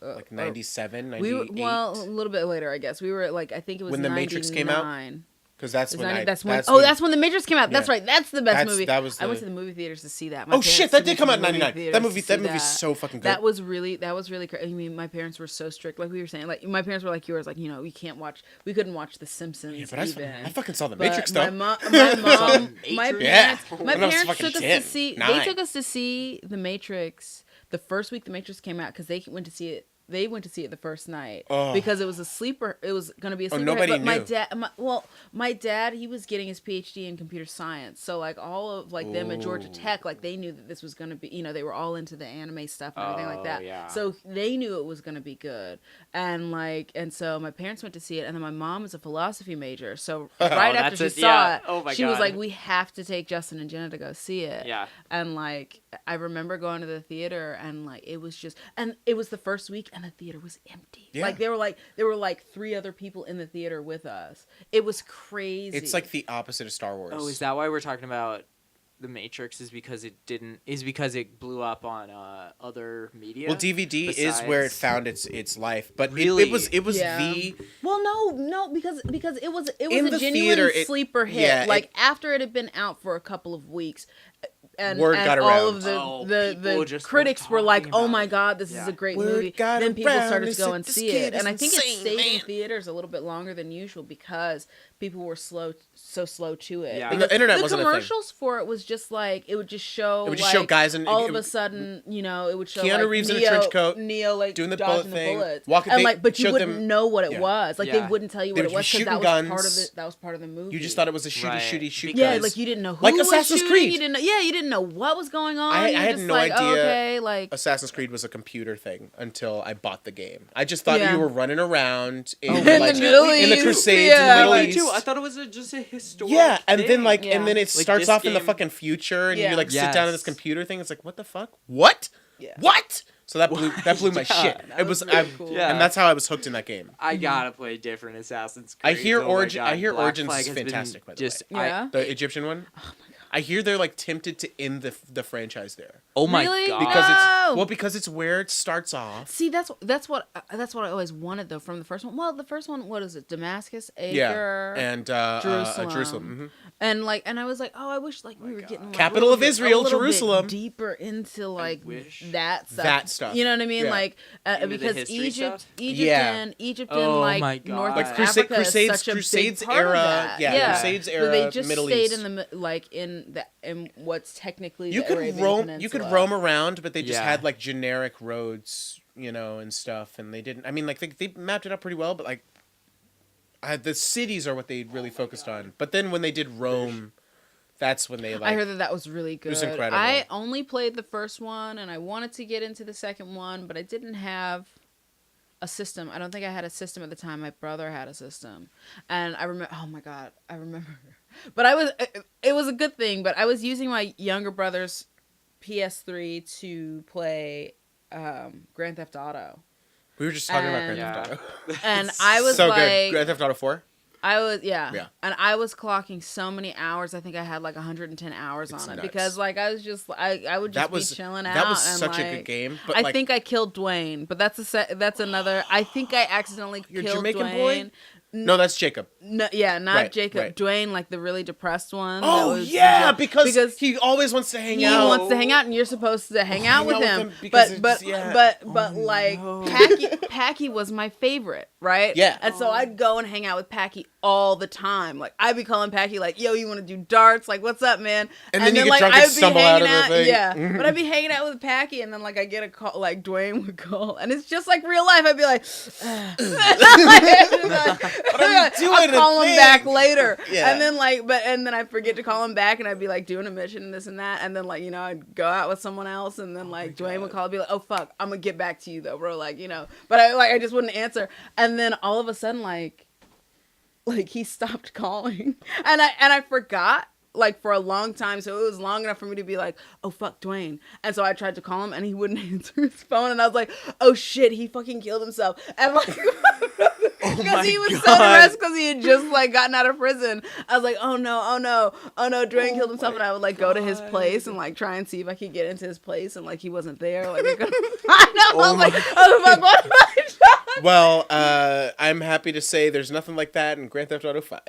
like 97, We 98. were, well, a little bit later, I guess. We were like, I think it was When The Matrix came out? 99. Because that's Is when that- I. that's when. that's Oh, when- that's when The Matrix came out. That's Yeah. right. That's the best movie. That was I went the- to the movie theaters to see that. Oh shit! That did come out in in '99. That movie's so fucking good. That was really crazy. I mean, my parents were so strict. Like we were saying, like my parents were like yours. Like we can't watch. We couldn't watch The Simpsons. Yeah, but I fucking saw the But Matrix though. My mom, my Matrix? Yeah. parents, my When I was parents fucking took us 10, to see. 9. They took us to see The Matrix the first week The Matrix came out because they went to see it they went to see it the first night Oh. because it was a sleeper. It was going to be a sleeper. nobody hit, but knew. my dad, he was getting his PhD in computer science. So like all of like them at Georgia Ooh. Tech, like they knew that this was going to be, they were all into the anime stuff and everything like that. Yeah. So they knew it was going to be good. And so my parents went to see it, and then my mom is a philosophy major. So right after she saw it, Oh my she was God. like, we have to take Justin and Jenna to go see it. Yeah. And like I remember going to the theater, and like it was the first week, and the theater was empty. Yeah. Like there were like 3 other people in the theater with us. It was crazy. It's like the opposite of Star Wars. Oh, is that why we're talking about The Matrix? Is because it blew up on other media? Well, DVD is where it besides- found its life, but Really? it was Yeah. the Well, no, because it was In a the genuine theater, sleeper hit. yeah, like after it had been out for a couple of weeks, and Word got all around. of the Oh, the, people the just critics were were like, talking "Oh about my it." god, this is Yeah. a great Word movie." got Then people around, started they to go said, and "This see kid it, and is I think it insane, stayed in man." theaters a little bit longer than usual because people were so slow to it. Yeah. Because The internet the wasn't a thing. commercials for it was just like it would just show. It would just show like, guys in- all it of a would- sudden, it would show Keanu like, Reeves in a Neo, trench coat, Neo like doing the dodging bullet thing, the bullets, walking- and they like, but you showed wouldn't them- know what it yeah. was. Like Yeah. they wouldn't tell you They what would it was just because shooting that was guns. part of the movie. You just thought it was a Right. shoot yeah, guys. like you didn't know who Like was Assassin's shooting, Creed. You didn't know what was going on. I You had just no like, idea Oh, okay, like Assassin's Creed was a computer thing until I bought the game. I just thought Yeah. you were running around in, In the like, Middle in the East. Crusades Yeah, in the Middle like- East. too. I thought it was just a historical. Yeah, and then thing. Yeah. and then it Like, starts this off in the game- fucking future, and Yeah. you like sit down in this Yes. computer thing. It's like, what the fuck? What? Yeah. What? So that blew my Yeah, shit. that It was was, really I, cool. Yeah. and that's how I was hooked in that game. I gotta play different Assassin's I Creed. hear Oh my Origin- God, I hear Black Origins Flag is has been fantastic, by the just, way. Yeah. The Egyptian one. I hear they're like tempted to end the franchise there Oh my Really? God. Because because it's where it starts off. See, that's what I always wanted though from the first one. Well, the first one, what is it? Damascus, Yeah, Acre, and Jerusalem. Jerusalem. and I was like, oh, I wish like we were getting like, Capital of a Israel, little bit Jerusalem. deeper into like wish. that stuff. That stuff. You know what I mean? Yeah. Like Into the because history stuff? Egypt Yeah. and Oh like my God. North Like Africa Crusades- is such a Crusades big part era- of that. yeah, Crusades So era, they just Middle stayed East. in the like in what's technically You the could Arabian roam. Peninsula. You could roam around, but they just Yeah. had like generic roads, and stuff, and they didn't. I mean, like they mapped it out pretty well, but like, the cities are what they really focused on. But then when they did Rome, that's when they like. I heard that was really good. was incredible. I only played the first one, and I wanted to get into the second one, but I didn't have a system. I don't think I had a system at the time. My brother had a system, and I remember. Oh my god, I remember. But it was a good thing. But I was using my younger brother's PS3 to play Grand Theft Auto, we were just talking about Grand Yeah. Theft Auto. and I was so like, good. Grand Theft Auto 4. I was Yeah. and I was clocking so many hours. I think I had like 110 hours It's on it nuts. because like I was just I would just That was be chilling out. that was and, such a like, good game. But I like, think I killed Dwayne, but that's another. I think I accidentally Your killed Jamaican Dwayne. boy? No, that's Jacob. No, yeah, not Right, Jacob. right. Dwayne, like the really depressed one. Oh that was- yeah, because he always wants to hang he out. wants to hang out, and you're supposed to hang out with him. because But it's- yeah. but like no. Packy was my favorite, right? Yeah. And so I'd go and hang out with Packy all the time. Like I'd be calling Packy like, "Yo, you want to do darts? Like, what's up, man?" And then you get like drunk and I'd be stumble out hanging of the thing. Yeah, Mhm. but I'd be hanging out with Packy, and then like I get a call, like Dwayne would call, and it's just like real life. I'd be like, But I'm doing I'll call a him thing. back later, Yeah. and then and then I forget to call him back, and I'd be like doing a mission and this and that, and then like I'd go out with someone else, and then like Dwayne would call, and be like, "Oh fuck, I'm gonna get back to you though, bro," like but I just wouldn't answer, and then all of a sudden like he stopped calling, and I forgot. Like for a long time, so it was long enough for me to be like, "Oh fuck, Dwayne," and so I tried to call him, and he wouldn't answer his phone, and I was like, "Oh shit, he fucking killed himself," and like, because he was so depressed because he had just like gotten out of prison. I was like, "Oh no, Dwayne killed himself," and I would like go to his place and like try and see if I could get into his place, and like he wasn't there. Like I know, I was like, "Oh fuck, what am I Well, I'm happy to say there's nothing like that in Grand Theft Auto 5.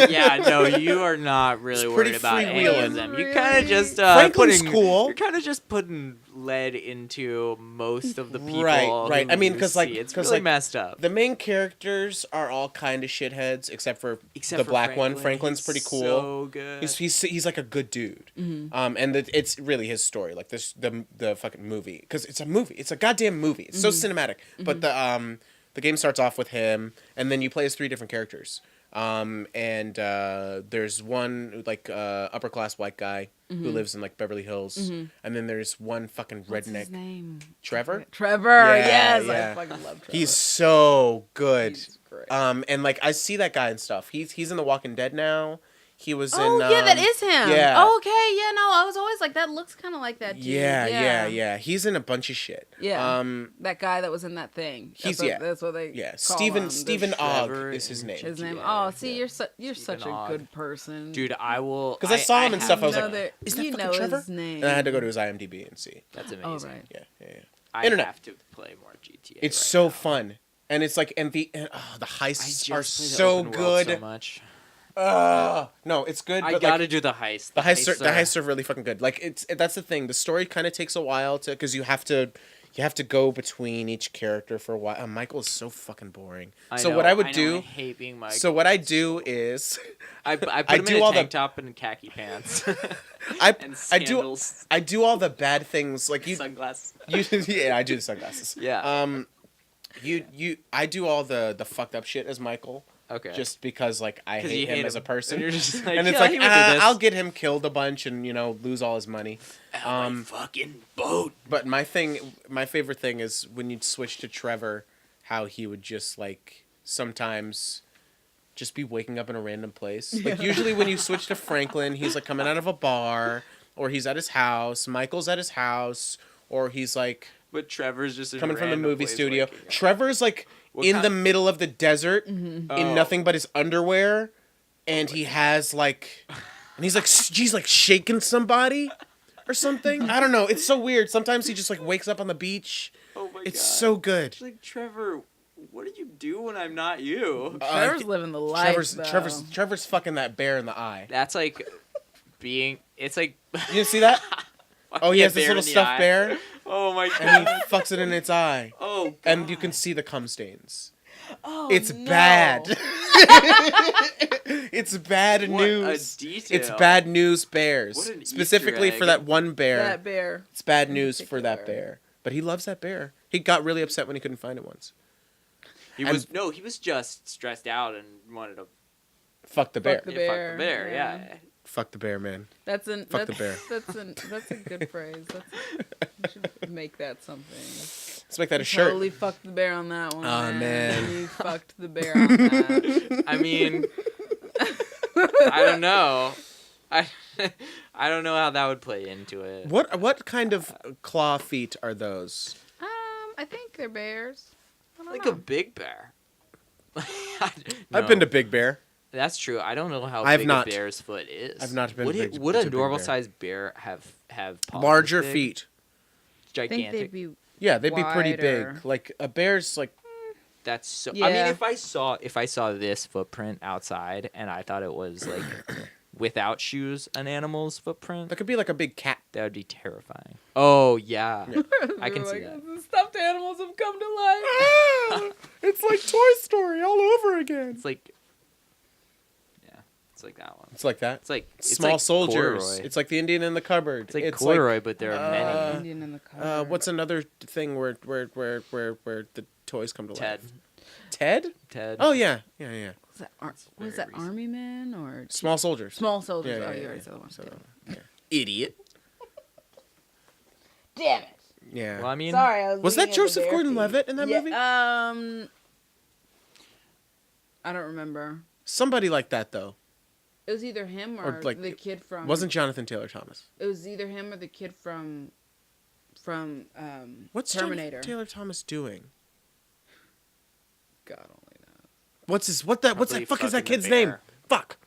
Yeah, no, you are not really It's worried pretty about any freewheeling. of them. You kind of just Franklin's cool. You're kind of just putting lead into most of the people. Right. who I mean, you 'cause, like- see. it's 'cause, really like, messed up. The main characters are all kind of shitheads, except for the black one. Franklin's He's pretty cool. So good. He's like a good dude. And it's really his story, like the fucking movie, because it's a movie. It's a goddamn movie. It's so cinematic. But the game starts off with him, and then you play as 3 different characters. And there's one like upper class white guy who lives in like Beverly Hills, and then there's one fucking What's redneck. his name? Trevor. Trevor. Yeah, Yes, yeah. I fucking love Trevor. He's so good. He's great. And like I see that guy and stuff. He's in The Walking Dead now. He was in. Oh yeah, that is him. Yeah. Oh, okay. Yeah. No, I was always like, that looks kind of like that dude. Yeah. He's in a bunch of shit. Yeah. That guy that was in that thing. That's what they. Yeah. call Stephen him. Ogg Trevor is his and name. His name. Yeah, Oh, see, yeah. you're such a Ogg. good person, Dude, I will. Because I saw him and stuff. I was know like, that- is that you fucking know Trevor? his name. And I had to go to his IMDb and see. That's amazing. Oh right. Yeah. I Internet. have to play more GTA. It's right so now. fun. And it's like, the heists I just are play the so open world good. so much. No, it's good. I but gotta like, do the heist. the heists are really fucking good. Like that's the thing. The story kind of takes a while because you have to go between each character for a while. Michael is so fucking boring. So what I would do. I hate being Michael. So what I do is, I put I him do in a all tank top and khaki pants. I and I do sandals. I do all the bad things like you. Sunglasses. Yeah, I do the sunglasses. Yeah. I do all the fucked up shit as Michael. Okay. Just because like I 'Cause hate you hate him as a him. person. And you're just like, and it's yeah, like he would do this. I'll get him killed a bunch and lose all his money. My fucking boat. But my favorite thing is when you'd switch to Trevor, how he would just like sometimes just be waking up in a random place. Like usually when you switch to Franklin, he's like coming out of a bar or he's at his house. Michael's at his house or he's like But Trevor's just in coming a from the random movie place studio. waking up. Trevor's like What in kind- the middle of the desert in Oh. nothing but his underwear, and he has like, and he's like shaking somebody or something. I don't know. It's so weird. Sometimes he just like wakes up on the beach. Oh my It's god. so good. It's like, Trevor, what do you do when I'm not you? Trevor's living the life. Trevor's fucking that bear in the eye. That's like being. It's like. You didn't see that? Oh, he fucking a has this bear little in the stuffed eye. bear, Oh my and god. he fucks it in its eye, Oh. and you God. can see the cum stains. Oh, It's no. bad. It's bad What news. a detail. It's bad news bears. What an Specifically Easter for egg. that one bear. That bear. It's bad in news for that particular. bear. But he loves that bear. He got really upset when he couldn't find it once. He was he was just stressed out and wanted to Fuck the bear. Fuck the fuck bear, the bear. yeah. Yeah. Fuck the bear, man. That's an Fuck the bear. That's a good phrase. We should make that something. Let's make that a shirt. Totally fucked the bear on that one. Aw, man. You fucked the bear on that. I mean, I don't know. I don't know how that would play into it. What kind of claw feet are those? I think they're bears. I don't Like know. a big bear. I've been to Big Bear. That's true. I don't know how I've big not. a bear's foot is. I've not been Would to it? Big- Would to a Big normal Bear. sized bear have paws Larger this big? feet. I think Gigantic. they'd be. Yeah, they'd be pretty Wider. big. Like a bear's like That's so. I Yeah. mean, if I saw this footprint outside and I thought it was like without shoes an animal's footprint, that could be like a big cat. that would be terrifying. Oh yeah, I can They're see like, that. "The stuffed animals have come to life." It's like Toy Story all over again. It's like, yeah, it's like that one. It's like that. It's like Small like soldiers. Corduroy. It's like the Indian in the cupboard. It's like corduroy, but there are many. Indian in the car. What's another thing where the toys come to Ted. life? Ted? Ted. Oh yeah. Was that, was very that recent. Army Men or Small soldiers. Small Soldiers? Yeah, Oh, yeah, you yeah, already yeah. said that one. So, Damn. Idiot. Damn it! Yeah. Well, I mean, Sorry, I Was that Joseph Gordon-Levitt in that movie? I don't remember. Somebody like that though. It was either him or, Or, like, the kid from. Wasn't Jonathan Taylor Thomas? It was either him or the kid from What's Terminator. Jonathan Taylor Thomas doing? God only knows. What's that Probably fuck is that fucking the kid's name? bear. Fuck.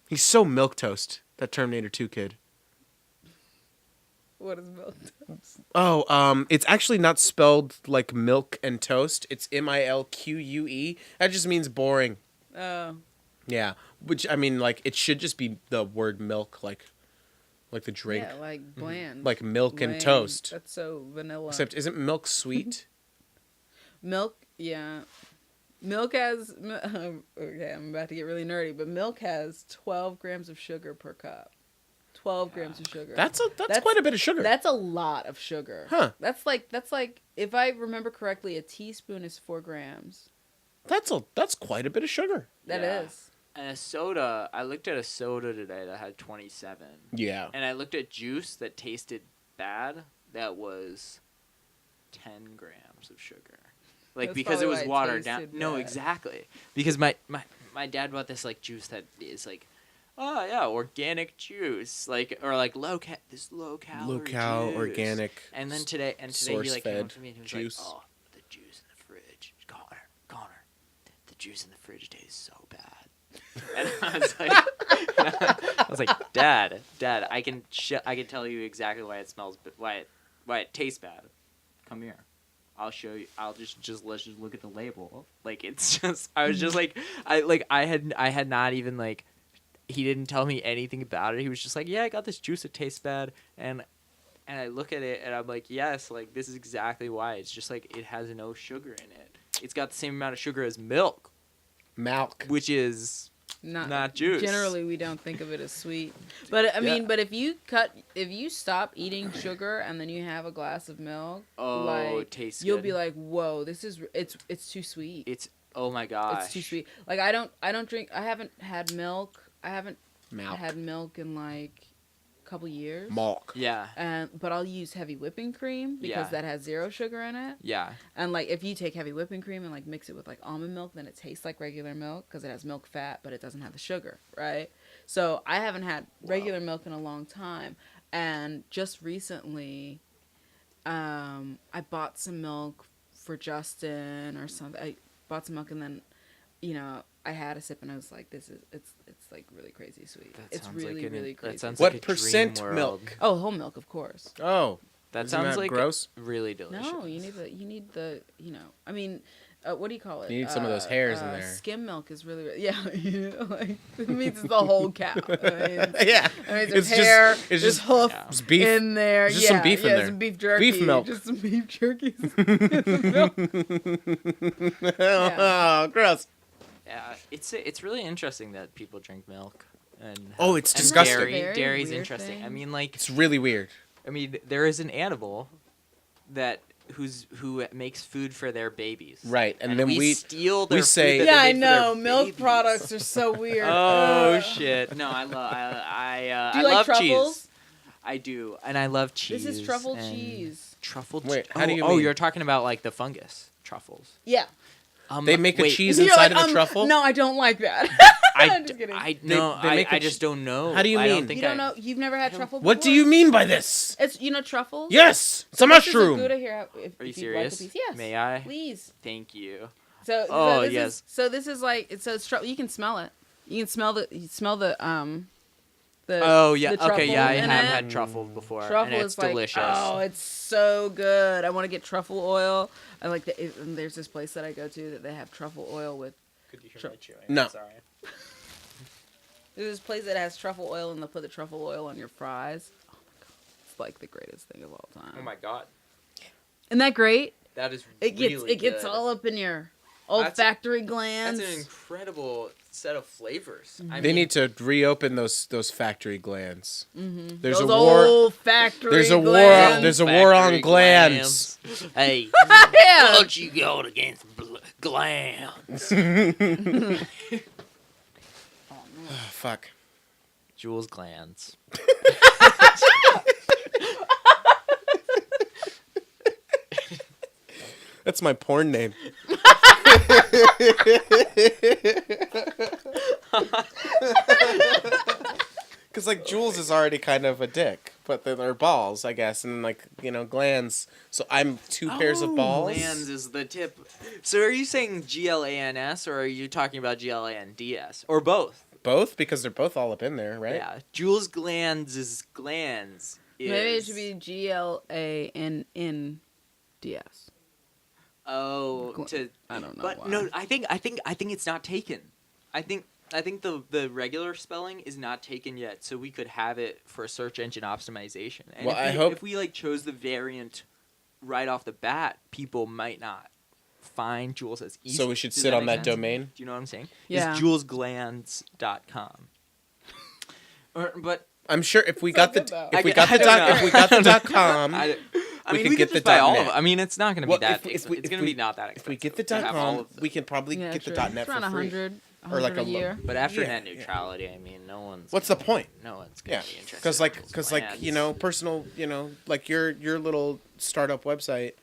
He's so milquetoast, that Terminator 2 kid. What is milk toast? Oh, it's actually not spelled like milk and toast. It's Milque. That just means boring. Oh. Yeah, which I mean, like it should just be the word milk, like the drink, Yeah, like bland. like milk and Lame. toast. That's so vanilla. Except, isn't milk sweet? Milk, yeah. Milk has, okay, I'm about to get really nerdy, but milk has 12 grams of sugar per cup. 12 grams of sugar. That's quite a bit of sugar. That's a lot of sugar. Huh. That's like, if I remember correctly, a teaspoon is 4 grams. That's quite a bit of sugar. That Yeah. is. And a soda, I looked at a soda today that had 27. Yeah. And I looked at juice that tasted bad that was 10 grams of sugar. Like, That's because it probably was why it watered down. tasted No, bad. exactly. Because my dad bought this, like, juice that is, like, oh, yeah, organic juice. Like, or, like, low calorie juice. organic. And then today he, like, came up source-fed to me and he was juice. like, oh, the juice in the fridge. Connor, the juice in the fridge tastes so bad. And I was like, Dad, I can tell you exactly why it smells, why it tastes bad. Come here, I'll show you. I'll just let's just look at the label. Like it's just, I was just like, I had not even like, he didn't tell me anything about it. He was just like, yeah, I got this juice that tastes bad, and I look at it and I'm like, yes, like this is exactly why. It's just like it has no sugar in it. It's got the same amount of sugar as milk, which is not juice. Generally, we don't think of it as sweet. But I mean, but if you stop eating sugar and then you have a glass of milk, it tastes you'll good. be like, whoa, it's too sweet. It's, oh my gosh. It's too sweet. Like I don't drink. I haven't had milk. I haven't Milk. had milk in like a couple years. Milk. Yeah. But I'll use heavy whipping cream because that has 0 sugar in it. Yeah. And like if you take heavy whipping cream and like mix it with like almond milk, then it tastes like regular milk because it has milk fat, but it doesn't have the sugar, right? So I haven't had regular milk in a long time, and just recently, I bought some milk for Justin or something. I bought some milk and then, I had a sip and I was like, it's like really crazy sweet. It's really, really crazy. That sounds What like a dream percent world. milk? Oh, whole milk, of course. Oh, That isn't sounds that like gross? really delicious. No, you need the I mean, what do you call it? You need some of those hairs in there. Skim milk is really yeah. Like it means it's the whole cow. I mean, Yeah. I mean, there's It's hair, just- there's it's just- hoof Yeah. It's beef. in there. There's just some beef in there. Some beef jerky. Beef milk. Just some beef jerky. Some milk. Oh, gross. Yeah, it's really interesting that people drink milk. And Oh, it's and disgusting. Very Dairy's weird interesting. thing. I mean, like, It's really weird. there is an animal who makes food for their babies. Right, and then we we steal their say- food that Yeah, they I make for their know. Milk babies. products are so weird. Oh shit! No, I love I Do you like love truffles? cheese. I do, and I love cheese. This is truffle and cheese. Truffle. Wait, oh, how do you Oh, mean? you're talking about like the fungus truffles. Yeah. They make a wait, cheese You're inside like, of a truffle. No, I don't like that. I'm just kidding. No, they make I a just don't know. How do you I don't mean? think You don't I- know? You've never had truffle before? What do you mean by this? It's truffles. Yes, it's a This is mushroom. Gouda here. If, Are you if you'd like a serious? piece. Yes. May I? Please. Thank you. So. Oh, this yes. This is like it's you can smell it. You can smell the. Oh yeah. the Okay. Yeah, I truffle in have it. had truffle before, Truffle and it's is like, delicious. oh, it's so good. I want to get truffle oil. I like and there's this place that I go to that they have truffle oil with. Could you hear my chewing? No. Sorry. There's this place that has truffle oil and they'll put the truffle oil on your fries. Oh my god, it's like the greatest thing of all time. Oh my god, Isn't that great? that is It gets really gets good. all up in your olfactory glands. That's an incredible set of flavors. I They mean, need to reopen those factory glands. Mm-hmm. There's Those a war. old factory There's a war. glands. There's a war on factory glands. Hey, Yeah. don't you go against glands? Oh, fuck. Jules glands. That's my porn name. Because, like, Jules is already kind of a dick, but then they're balls, I guess, and, like, glands. So I'm two pairs of balls. Glands is the tip. So are you saying GLANS or are you talking about GLANDS or both? Both, because they're both all up in there, right? Yeah, Jules glands is glands Maybe it should be GLANNDS. Oh, I don't know. but why. no, I think it's not taken. I think the regular spelling is not taken yet, so we could have it for search engine optimization. And Well, if I hope- if we like chose the variant right off the bat, people might not find Juels as easy. So we should Does sit on make that sense? domain? Do you know what I'm saying? Yeah. It's juelsglands.com. But I'm sure if we So got the good, though. if we got I the don't dot know. if we got the .com, I we mean, could we get could the just buy all .net. of it. I mean, it's not going to be Well, that. if we- It's if going to we- be not that if expensive. we get the to have all .com, of them. we can probably Yeah, get true. the .net It's around for free. 100 Or like a a lo- year. But after Yeah, net yeah. neutrality, I mean, no one's. What's the point? No one's going Yeah, to be interested. because in Juels like Glands. you know, personal, you know, like your little startup website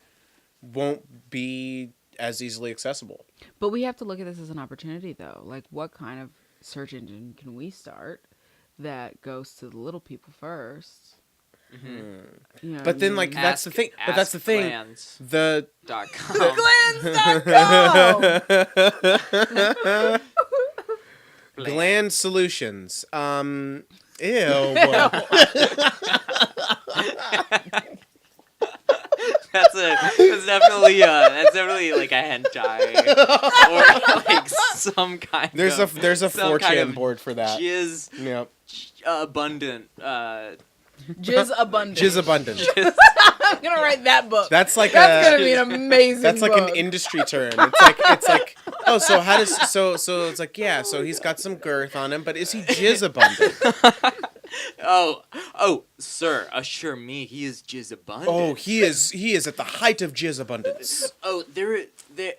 won't be as easily accessible. But we have to look at this as an opportunity, though. Like, what kind of search engine can we start that goes to the little people first? Mhm. You know But what I then, like, mean? that's the thing. But that's the thing. Glands.com. Glands.com! Gland Solutions. Ew. That's definitely like a hentai or like some kind There's of a some 4chan kind of board for that. jizz Yep. abundant Jizz abundant. Jizz abundant. I'm gonna write that book. That's like That's a gonna be an amazing. that's like book. an industry term. It's like oh, so how does so it's like yeah, so he's got some girth on him, but is he jizz abundant? oh sir, assure me he is jizz abundant. Oh, he is at the height of jizz abundance. Oh, there.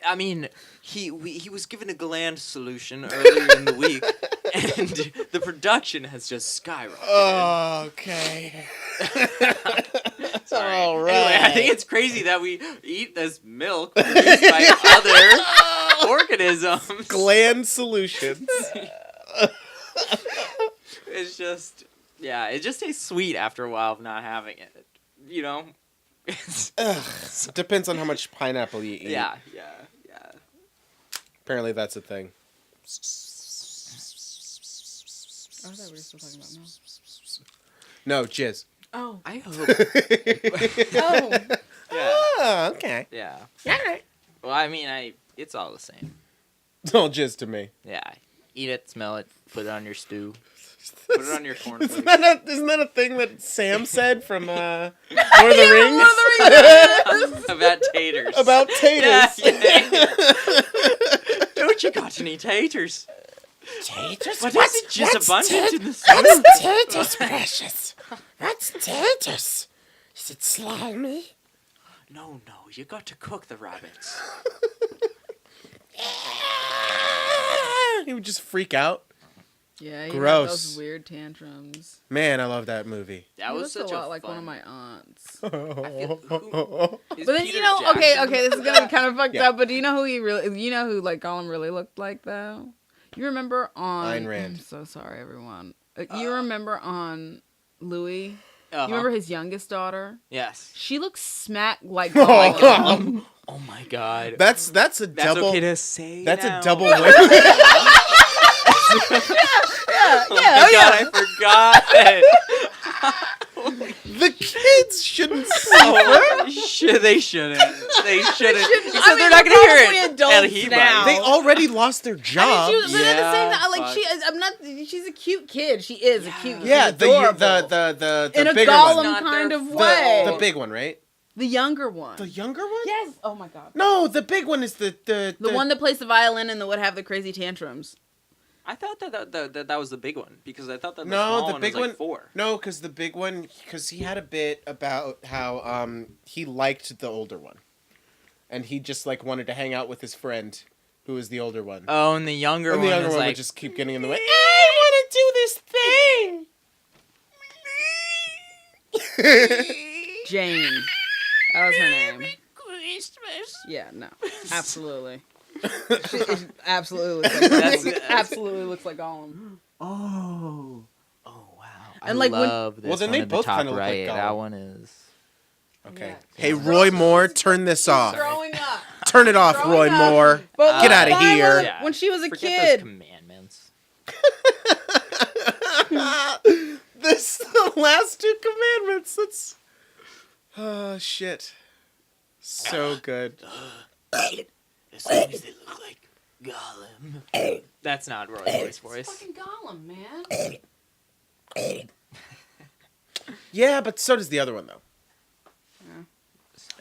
I mean, he was given a gland solution earlier in the week, and the production has just skyrocketed. Okay. Sorry. All right. Anyway, I think it's crazy that we eat this milk produced by other organisms. Gland Solutions. It's just, yeah, it just tastes sweet after a while of not having it. You know. Depends on how much pineapple you eat. Yeah. Apparently that's a thing. I thought we were still talking about milk. No, jizz. Oh. I hope. Oh. Yeah. Oh, okay. Yeah. Alright. Well, I mean, it's all the same. It's all jizz to me. Yeah. Eat it, smell it, put it on your stew, put it on your cornflakes. Isn't that a thing that Sam said from Lord of the Rings? About taters. About taters. Yeah. Don't you got any taters? Taters? What is it just abundant in the What's taters, precious? What's taters? Is it slimy? No, you got to cook the rabbits. He would just freak out. Yeah, he Gross. had those weird tantrums. Man, I love that movie. That He was looked such a lot like fun. one of my aunts. Is But then Peter you know, Jackson- okay, this is gonna be kind of fucked Yeah. up. But do you know who like Gollum really looked like though? You remember on? Ayn Rand. I'm so sorry, everyone. You remember on Louis? Uh-huh. You remember his youngest daughter? Yes. She looks smack like Gollum. Oh my god. That's a That's double. okay to say. That's now. a double win. Oh my god, I forgot it. The kids shouldn't see. Oh, they shouldn't. They shouldn't. shouldn't. Except I they're mean, not gonna they're hear probably it. adults And he now. might. They already lost their I job. mean, but at the same Yeah, time, like fuck. I'm not. She's a cute kid. She is a cute. Yeah, she's adorable. the in a bigger Gollum one. Not kind their of fault. way. The big one, right? The younger one. The younger one? Yes. Oh my god. No, the big one is the The one that plays the violin and that would have the crazy tantrums. I thought that was the big one because I thought that the No, small the one big was like one- 4. No, because the big one, because he had a bit about how he liked the older one, and he just like wanted to hang out with his friend, who was the older one. Oh, and the younger and one the younger was one like would just keep getting in the way. I want to do this thing. Jane. That was her name. Christmas. Yeah. No. Absolutely. It absolutely looks like That's- absolutely looks like Gollum. Oh wow. And, like, when- love this Well, then one they in the both top kinda look like right. Gollum. That one is. Okay. Yeah. Hey, Roy Moore, turn this off. Growing up. Turn it off, Growing Roy up. Moore. But Get when outta Violet- here. Yeah. When she was a Forget kid. those commandments. the last two commandments. That's oh shit, so good. As long as they look like Gollum. That's not Roy's voice. Fucking Gollum, man. Yeah, but so does the other one though. Yeah.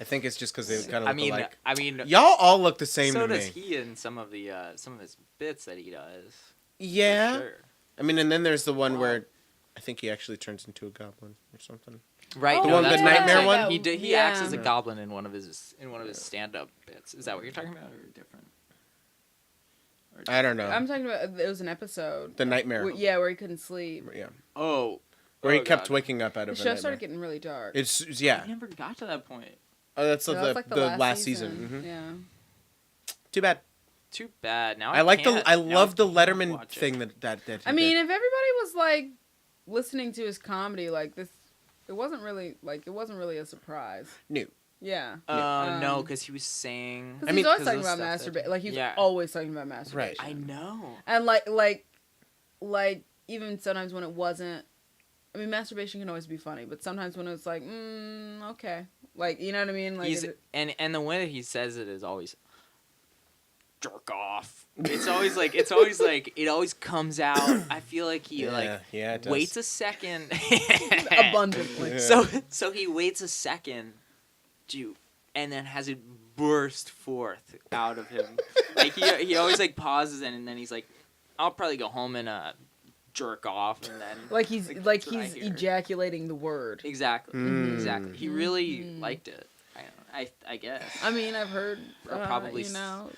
I think it's just because they kind of look alike. I mean, Y'all all look the same so to does me. he in some of his bits that he does. Yeah. For sure. I mean, and then there's the one where I think he actually turns into a goblin or something. Right, Oh, The one- that's the what I'm nightmare saying. one? He acts as a Yeah. goblin in one of his stand-up bits. Is that what you're talking about, or different? I don't know. I'm talking about, it was an episode. The nightmare. Where he couldn't sleep. Yeah. Oh, Where he oh, kept God. waking up out The of a show nightmare. started getting really dark. It's yeah. I never got to that point. Oh, that's That was like the last season. Mhm. Yeah. Too bad. Too bad. Now I like can't- I now love the can't Letterman watch it. thing that he I mean, did. if everybody was like listening to his comedy like this, it wasn't really a surprise. New. Yeah. No, because he was saying. Because I he's mean- always 'cause talking of about stuff that- masturbation. Like he's Yeah. always talking about masturbation. I know. And like even sometimes when it wasn't. I mean, masturbation can always be funny, but sometimes when it's like, okay, like you know what I mean. Like, He's and the way that he says it is always jerk off. It's always like it always comes out. I feel like he it does. waits a second. abundantly. Yeah. So he waits a second, and then has it burst forth out of him. Like he always like pauses and then he's like, I'll probably go home and jerk off and then Like he's that's what I he's hear. ejaculating the word. Exactly. Mm. Exactly. He really liked it. I guess. I mean, I've heard Probably you know.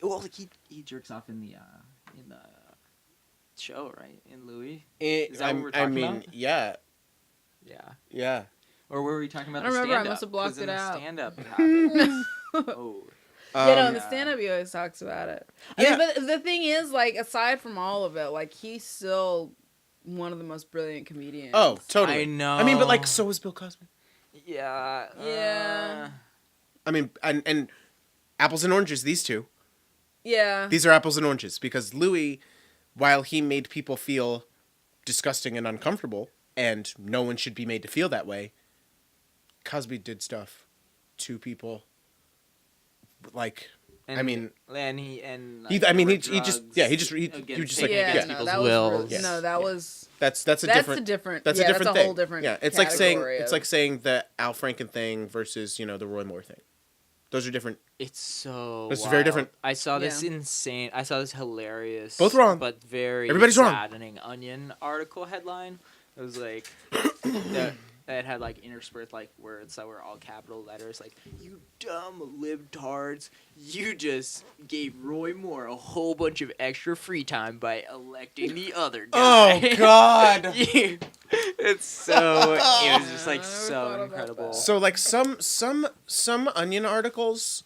Well, like he jerks off in the show, right? In Louis. Is that what we're I talking mean, about? yeah, Yeah. yeah. Or were we talking about I the remember, I stand-up? must have blocked 'Cause in it the out. stand-up it happens. Oh. You know, in Um, the stand-up, he always talks about it. Yeah. I mean, but the thing is, like, aside from all of it, like, he's still one of the most brilliant comedians. Oh, totally. I know. I mean, but like, so is Bill Cosby. Yeah. Yeah. I mean, and apples and oranges. These two. Yeah. These are apples and oranges because Louis, while he made people feel disgusting and uncomfortable, and no one should be made to feel that way, Cosby did stuff to people. Like, I mean, and he I mean, he drugs just yeah, he just against like yeah, yeah. no, people's that was wills. really, Yes. no, that Yeah. was That's a that's different a different that's yeah, a different that's thing. a whole different yeah, it's like saying category of- the Al Franken thing versus the Roy Moore thing. Those are different. It's so. This is very wild. different. I saw this Yeah. insane. I saw this hilarious. Both wrong. But very Everybody's wrong. saddening Onion article headline. It was like that had like interspersed like words that were all capital letters. Like, you dumb libtards, you just gave Roy Moore a whole bunch of extra free time by electing the other guy. Oh God. It's so. It was just like I never thought so about incredible. that. So like some Onion articles,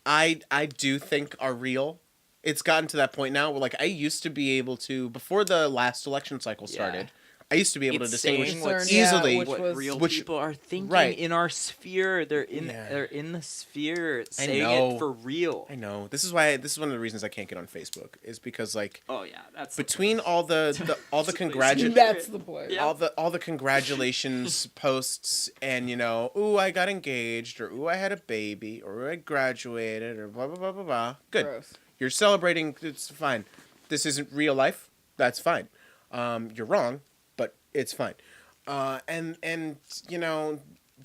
I do think are real. It's gotten to that point now where like I used to be able to before the last election cycle started. I used to be able to It's distinguish saying what's easily which what was- real which- people are thinking right. in our sphere. They're in Yeah. they're in the sphere I saying know. it for real. I know. This is one of the reasons I can't get on Facebook is because like Oh yeah, that's between all the That's the place. That's the point. Yeah. all the congratulations posts and ooh, I got engaged or ooh, I had a baby or ooh, I graduated or blah blah blah blah blah. Good. Gross. You're celebrating. It's fine. This isn't real life. That's fine. You're wrong, but it's fine. And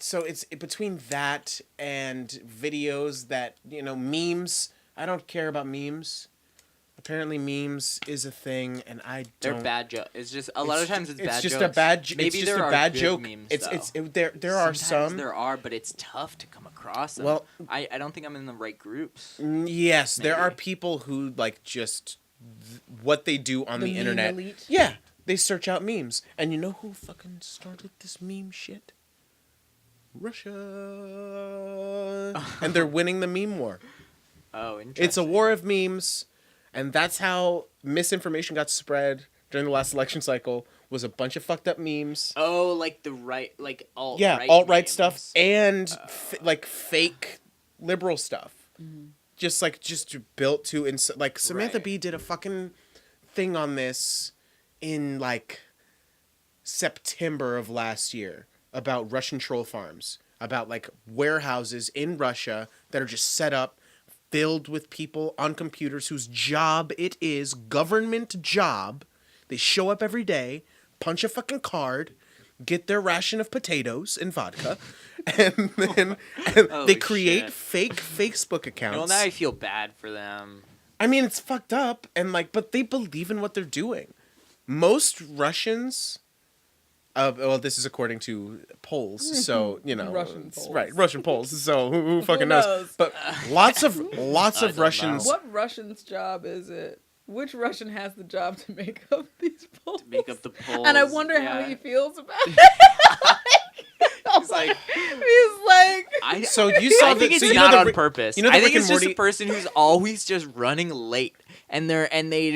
so it's between that and videos that memes. I don't care about memes. Apparently, memes is a thing, and I They're don't. bad jokes. It's just a lot of times it's bad It's just jokes. a bad. Maybe it's just there a are bad good joke. memes, There are Sometimes some. there are, but it's tough to come across them. Well- I don't think I'm in the right groups. Yes, there are Maybe. people who just what they do on the meme internet. elite? Yeah, they search out memes, and you know who fucking started this meme shit? Russia, and they're winning the meme war. Oh, interesting. It's a war of memes, and that's how misinformation got spread during the last election cycle. Was a bunch of fucked up memes. Oh, like the right, like alt. Yeah, alt-right stuff and like fake liberal stuff. Just built to like Samantha Right. Bee did a fucking thing on this in like September of last year about Russian troll farms, about like warehouses in Russia that are just set up, filled with people on computers whose job it is, government job. They show up every day, punch a fucking card, get their ration of potatoes and vodka, and then they create shit. fake Facebook accounts. Well, now I feel bad for them. I mean, it's fucked up, and like, but they believe in what they're doing. Most Russians, well, this is according to polls, so you know, Russian polls. right? Russian polls. So who fucking knows? knows? But lots of don't Russians. know. What Russian's job is it? Which Russian has the job to make up these polls? To make up the polls. And I wonder how yeah. he feels about it. He's like, He's like, So you saw I think the, it's so you not know on the, purpose. you know the I think Rick it's and just a Morty- person who's always just running late, and they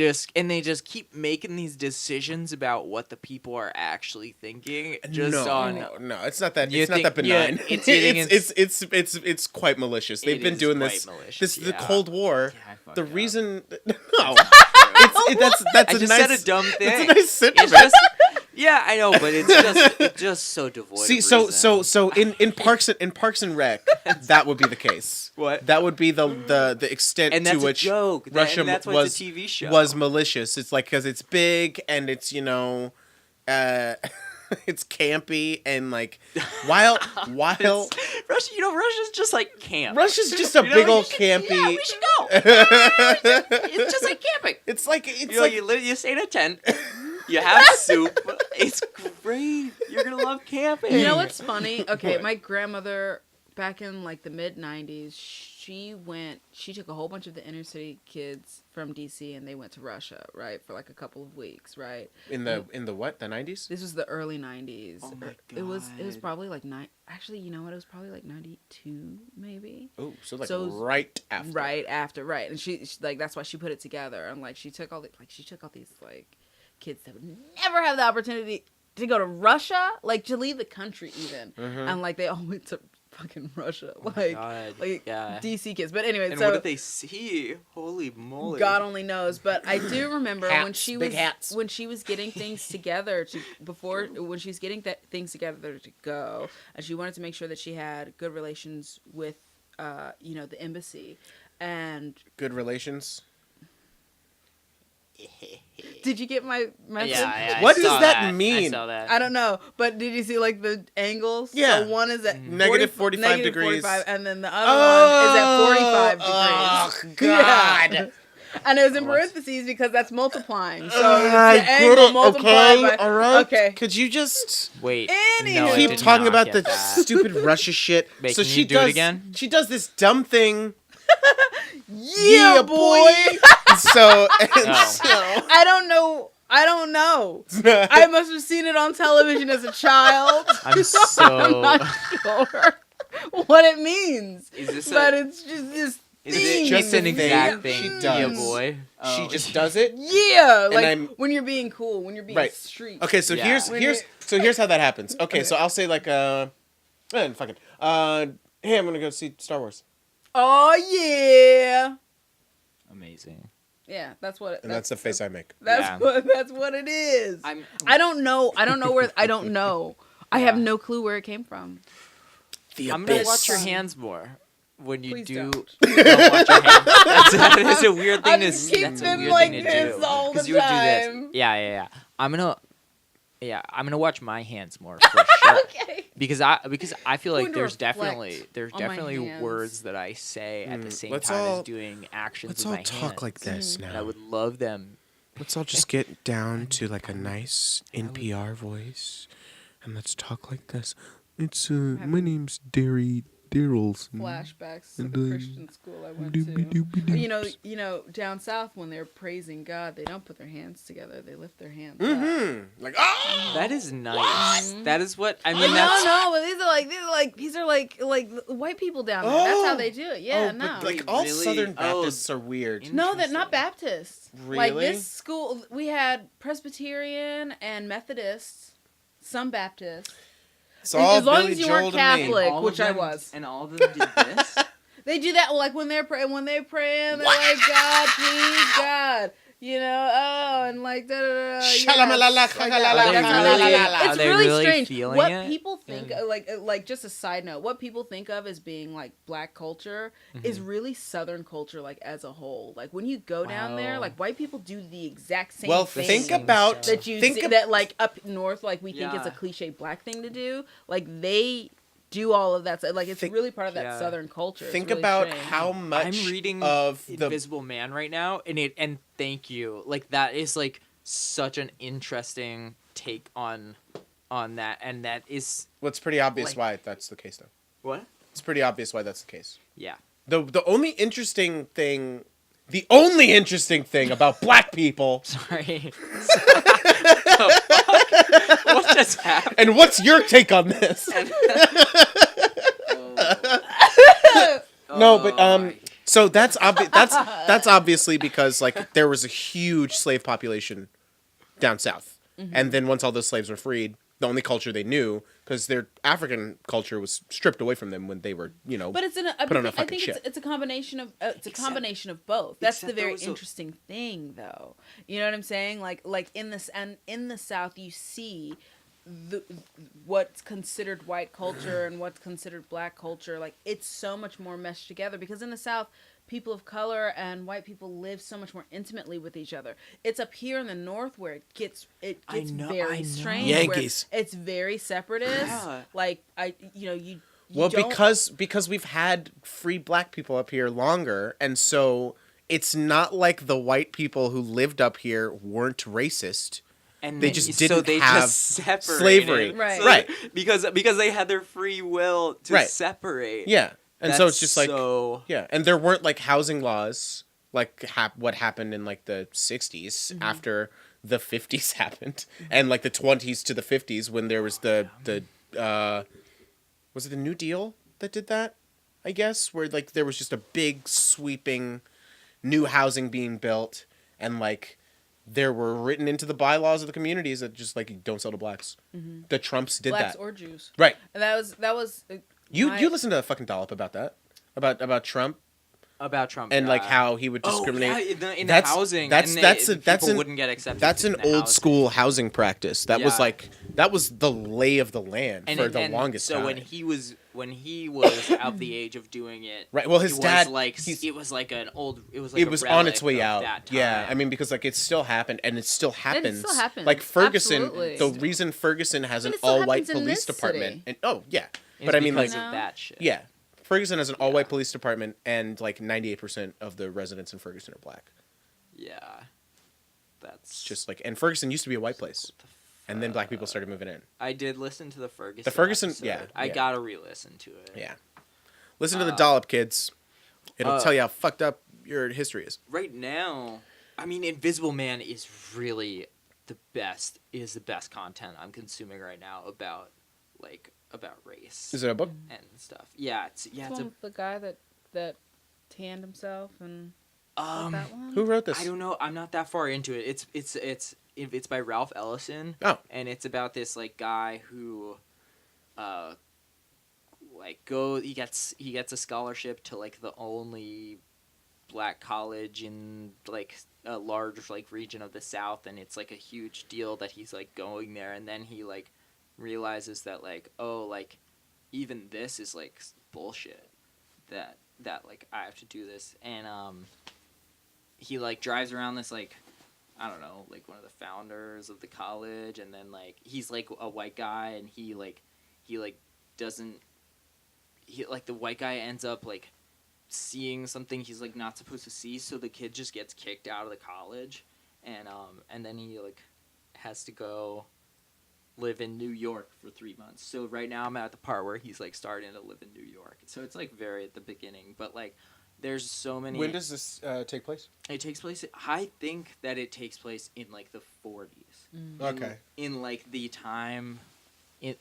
just keep making these decisions about what the people are actually thinking. Just no, on no, it's not that. You It's not think- that benign. yeah, it's- you think it's quite malicious. They've It been is doing quite this. malicious, This the yeah. Cold War. Yeah, I fucked The up. reason. No, that's I a just nice. said a dumb thing. That's a nice sentiment. It's just, yeah, I know, but it's just so devoid. See, of so reason. in Parks and Rec, that would be the case. What? That would be the extent And to that's a which joke. Russia And that's why was it's a TV show. was malicious. It's like because it's big and it's it's campy and like while Russia, Russia's just like camp. Russia's just a You know, big you old should- campy. Yeah, we should go. It's just like camping. It's like You stay in a tent. You have soup. It's great. You're gonna love camping. you know what's funny? Okay, What? my grandmother back in like the mid '90s, she took a whole bunch of the inner city kids from DC and they went to Russia, right, for like a couple of weeks, right? in the what, the 90s? This was the early '90s. Oh my It was God. probably like Actually, you know what? It was probably like '92, maybe. Oh, so like So- right after. Right after, right, and she like that's why she put it together, and like she took all these like kids that would never have the opportunity to go to Russia, like to leave the country even, Mhm. and like they all went to fucking Russia, Oh my like God. like Yeah. DC kids. But anyway, And so what did they see? Holy moly! God only knows, but I do remember when Hats, she big was hats. when she was getting things together when she was getting things together to go, and she wanted to make sure that she had good relations with, the embassy. And Good relations. did you get my message? Yeah, I What does saw that I mean? saw that. I don't know, but did you see like the angles? Yeah. So one is at Negative 45 negative degrees. 45, and then the other one is at 45 degrees. Oh, God. Yeah. And it was in parentheses because that's multiplying. So I it's the get angle it, multiplied okay? by. All right. Okay. Could you just Wait. Anywho. No, I keep did talking not about get the that. stupid Russia shit? Wait, So can she you do it does again? She does this dumb thing. Yeah, boy. So, Oh. I don't know. I must have seen it on television as a child. I'm so. I'm not sure what it means. Is this But a, it's just this is thing. it just an thing exact she thing? does. Yeah, boy. she Oh. just does it. Yeah, And like I'm- when you're being cool, when you're being Right. street. Okay, so Yeah. here's how that happens. Okay, so I'll say like fucking hey, I'm gonna go see Star Wars, Oh yeah, Amazing. yeah. That's what. and that's the face I make. Yeah. That's what it is. I'm. I don't know. I don't know where. I don't know. I have Yeah. no clue where it came from. The I'm gonna abyss. watch your hands more when you Please do. don't. Don't watch your hands. That is a weird thing I to. just keep That's a them weird like thing to this do. all the 'Cause you would do time. this. Yeah. I'm gonna watch my hands more for sure. Okay. Because I feel like Going to there's reflect there's on my definitely hands. words that I say at the same Let's time all- as doing actions Let's with all my talk hands. like this And I now. would love them. Let's all just get down to like a nice NPR voice, and let's talk like this. It's my name's Daryl's. Flashbacks to And the then Christian school I went doobie to. doobie doops. You know, down south when they're praising God, they don't put their hands together; they lift their hands. up. Mm-hmm. Like That is nice. That is what I But mean. That's but these are like white people down there. That's how they do it. Yeah, oh, no. but like all Really? Southern Oh. Baptists are weird. No, they're not Baptists. Like Really? this school, we had Presbyterian and Methodists, some Baptists. It's all as long Billy as you Joel weren't to Catholic. me. all of which I them- was. And all of them did this. They do that like when they're praying. When they pray, they're like, God, please, God, you know, oh, and like da da da. Shalamalala, Yes, like that. kagalala, Like, that's kagalala. really, Are it's they really really strange. feeling What it? people think, Yeah. like just a side note, what people think of as being like black culture is really Southern culture, like as a whole. Like when you go down there, Wow. like white people do the exact same Well, thing. think Same about stuff. that you think see, ab- that like up north, like we think it's a Yeah. cliche black thing to do. Like they do all of that. So, like it's Think- really part of that Yeah. Southern culture. It's think really about strange. how much I'm reading of the Invisible Man right now, and thank you. Like that is like such an interesting take on that, and that is well, it's pretty obvious like- why that's the case, though. what? It's pretty obvious why that's the case. Yeah. The only interesting thing about black people, Sorry. The fuck? What just happened? and what's your take on this? No, but Oh, so that's that's obviously because like there was a huge slave population down south, and then once all those slaves were freed, the only culture they knew, because their African culture was stripped away from them when they were, you know, But it's put on a I fucking think ship. it's a combination of Except- combination of both. That's the except there very was a- interesting thing, though. You know what I'm saying? Like in this and in the South, you see what's considered white culture and what's considered black culture. Like it's so much more meshed together because in the South, people of color and white people live so much more intimately with each other. It's up here in the North where it gets I know. very strange. where Yankees. It's very separatist. Yeah. Like you well, don't- because we've had free black people up here longer, and so it's not like the white people who lived up here weren't racist. and They then- just so didn't they have just separated. slavery. Right. So Right. because they had their free will to Right. separate. Yeah, and so That's it's just like so yeah, and there weren't like housing laws like what happened in like the 60s after the 50s happened, and like the 20s to the 50s when there was the was it the New Deal that did that? I guess where like there was just a big sweeping new housing being built, and like there were written into the bylaws of the communities that just like don't sell to blacks. The Trumps did blacks that, or Jews. right? And that was You my- you listened to a fucking dollop about that about Trump about Trump and like yeah. how he would discriminate. Oh, yeah, in the That's- housing. that's- and that's people an- wouldn't get accepted. That's an in the old housing. school housing practice. That was Yeah. like that was the lay of the land for the longest so time. when he was of the age of doing it, Right, well, his it dad- was like he's- it was like an old. It was like it a was on its relic way of out. that Yeah, I time. mean because like it still happened and it still happens. still happens. Like Ferguson, Absolutely. the reason Ferguson has And an it still all-white happens in police this department, city. and oh yeah, It's but I mean like because of that shit. yeah, Ferguson has an all-white police department, and like 98% of the residents in Ferguson are black. Yeah, that's It's just like, and Ferguson used to be a white place, and then black people started moving in. I did listen to the Ferguson. The Ferguson- episode. yeah, I yeah. gotta re-listen to it. Yeah, listen to the dollop, kids. It'll tell you how fucked up your history is. Right now, I mean, Invisible Man is really the best content I'm consuming right now about race Is it a book? and stuff. Yeah, it's It's one with the guy that tanned himself and that one. Who wrote this? I don't know. I'm not that far into it. It's by Ralph Ellison. Oh. And it's about this like guy who, he gets a scholarship to like the only black college in like a large like region of the South, and it's like a huge deal that he's like going there, and then he like realizes that like, oh, like even this is like bullshit, that like I have to do this, and he like drives around this like, I don't know, like one of the founders of the college, and then like he's like a white guy, and he doesn't, the white guy ends up like seeing something he's like not supposed to see, so the kid just gets kicked out of the college, and then he like has to go live in New York for 3 months. So right now I'm at the part where he's like starting to live in New York. So it's like very at the beginning, but like there's so many. When does this take place? It takes place. I think that it takes place in like the 40s. Okay. In like the time, I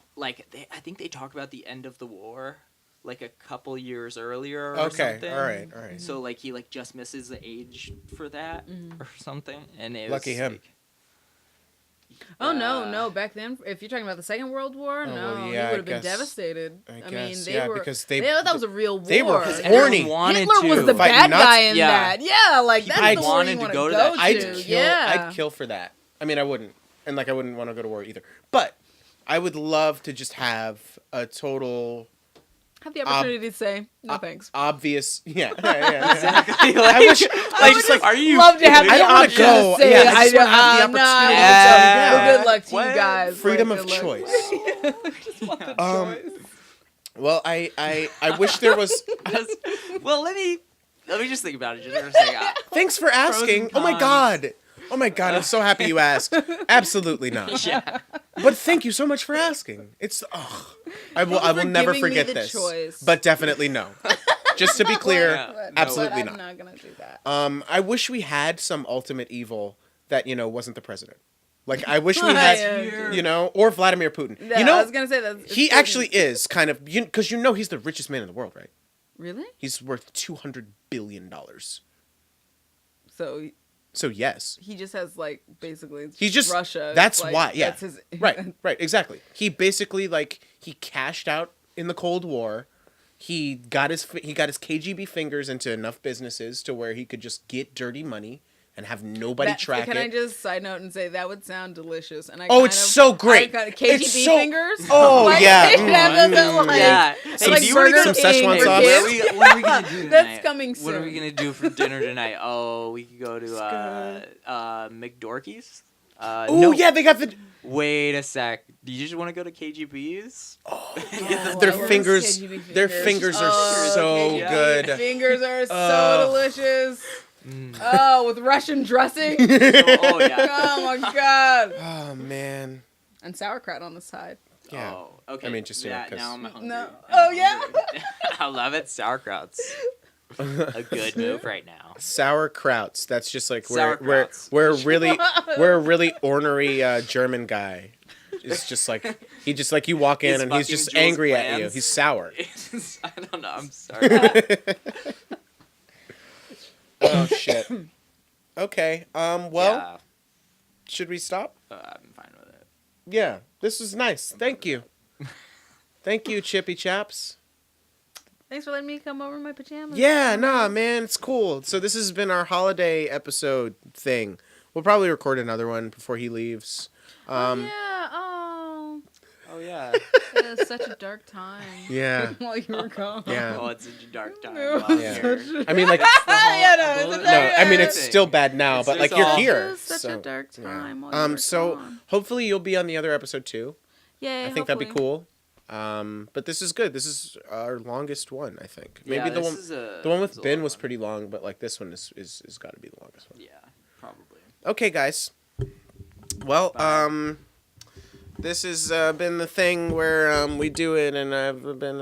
think they talk about the end of the war, like a couple years earlier. Or Okay. something. All right. All right. So like he like just misses the age for that or something, and it Lucky was, him. like, Oh no! Back then, if you're talking about the Second World War, Oh, no, well, he yeah, would I have been guess. devastated. I mean, guess, they yeah, were because that was a real war. they were Because horny. everyone wanted Hitler was to. the Fight bad nuts. guy in Yeah. that. Yeah, like People that's the war wanted you to want go to go that to. shit. Yeah, I'd kill for that. I mean, I wouldn't, and like I wouldn't want to go to war either. But I would love to just have a total have the opportunity to say no thanks. obvious. Yeah. Exactly. I wish. I just like. are you? Love to have I the don't wanna option go. to say Yeah, I just wanna have the opportunity no, to say, well, yeah. good luck to What? you guys. Freedom Like, of good luck. choice. Just want the Um, choice. Well, I wish there was. Well, let me just think about it just for a second. Thanks for asking. and Oh my cons. god. Oh my god, I'm so happy you asked. Absolutely not. Yeah. But thank you so much for asking. It's I will Thank you for never giving me forget the this. choice. But definitely no. Just to be clear, Yeah. absolutely but I'm not. not gonna do that. I wish we had some ultimate evil that, wasn't the president. Like I wish we had, Yeah. or Vladimir Putin. Yeah, I was gonna say that. He actually is kind of because he's the richest man in the world, right? Really? He's worth $200 billion. So So yes. he just has like basically He's just Russia. That's like, why, yeah. That's his, Right, exactly. He basically he cashed out in the Cold War. He got his KGB fingers into enough businesses to where he could just get dirty money and have nobody track Can it. I just side note and say that would sound delicious? And I Oh, it's so great. KGB It's so- fingers. Oh, Like, yeah. they should have those at, like, Yeah. Some- like do you wanna Burger go some King Szechuan for sauce? kids. What are we gonna do tonight? That's coming What are we soon. gonna do for dinner tonight? Oh, we could go to McDorky's. Oh No. yeah, they got the Wait a sec. Do you just want to go to KGB's? Oh, their I love fingers. KGB Their fingers. fingers are Oh, so KGB good. Fingers are so Oh. delicious. Oh, with Russian dressing. Oh yeah. Oh my god. Oh man. And sauerkraut on the side. Yeah. Oh, okay. I mean, just, yeah. 'cause- Now I'm hungry. No. Now Oh, I'm yeah? hungry. I love it. Sauerkraut's a good move right now. Sauerkrauts. That's just like Sauerkrauts. we're a really ornery German guy. It's just like he just like you walk in He's and he's fucking just Jules angry at you. plans. He's sour. I don't know. I'm sorry. Oh shit. Okay. Well, Yeah. should we stop? I'm fine with it. Yeah. This was nice. Thank you. Thank you, Chippy Chaps. Thanks for letting me come over in my pajamas. Yeah, nah, man, it's cool. So this has been our holiday episode thing. We'll probably record another one before he leaves. Yeah. Oh. Oh yeah. It was such a dark time. Yeah. While you were gone. Yeah. Oh, it's such a dark time. No, Well, Yeah. here. I mean, like, Yeah, no, it's a no, dark I mean, it's Everything. still bad now, It's but like just you're all- here. It was such so, a dark yeah. time. While you were So gone. hopefully you'll be on the other episode too. Yay, I think that'd be hopefully. cool. But this is good. This is our longest one, I think. Yeah, Maybe the this one is a- the one this is with a Ben long was one. pretty long, but like this one is got to be the longest one. Yeah, probably. Okay, guys. Well, Bye. this has been the thing where we do it, and I've been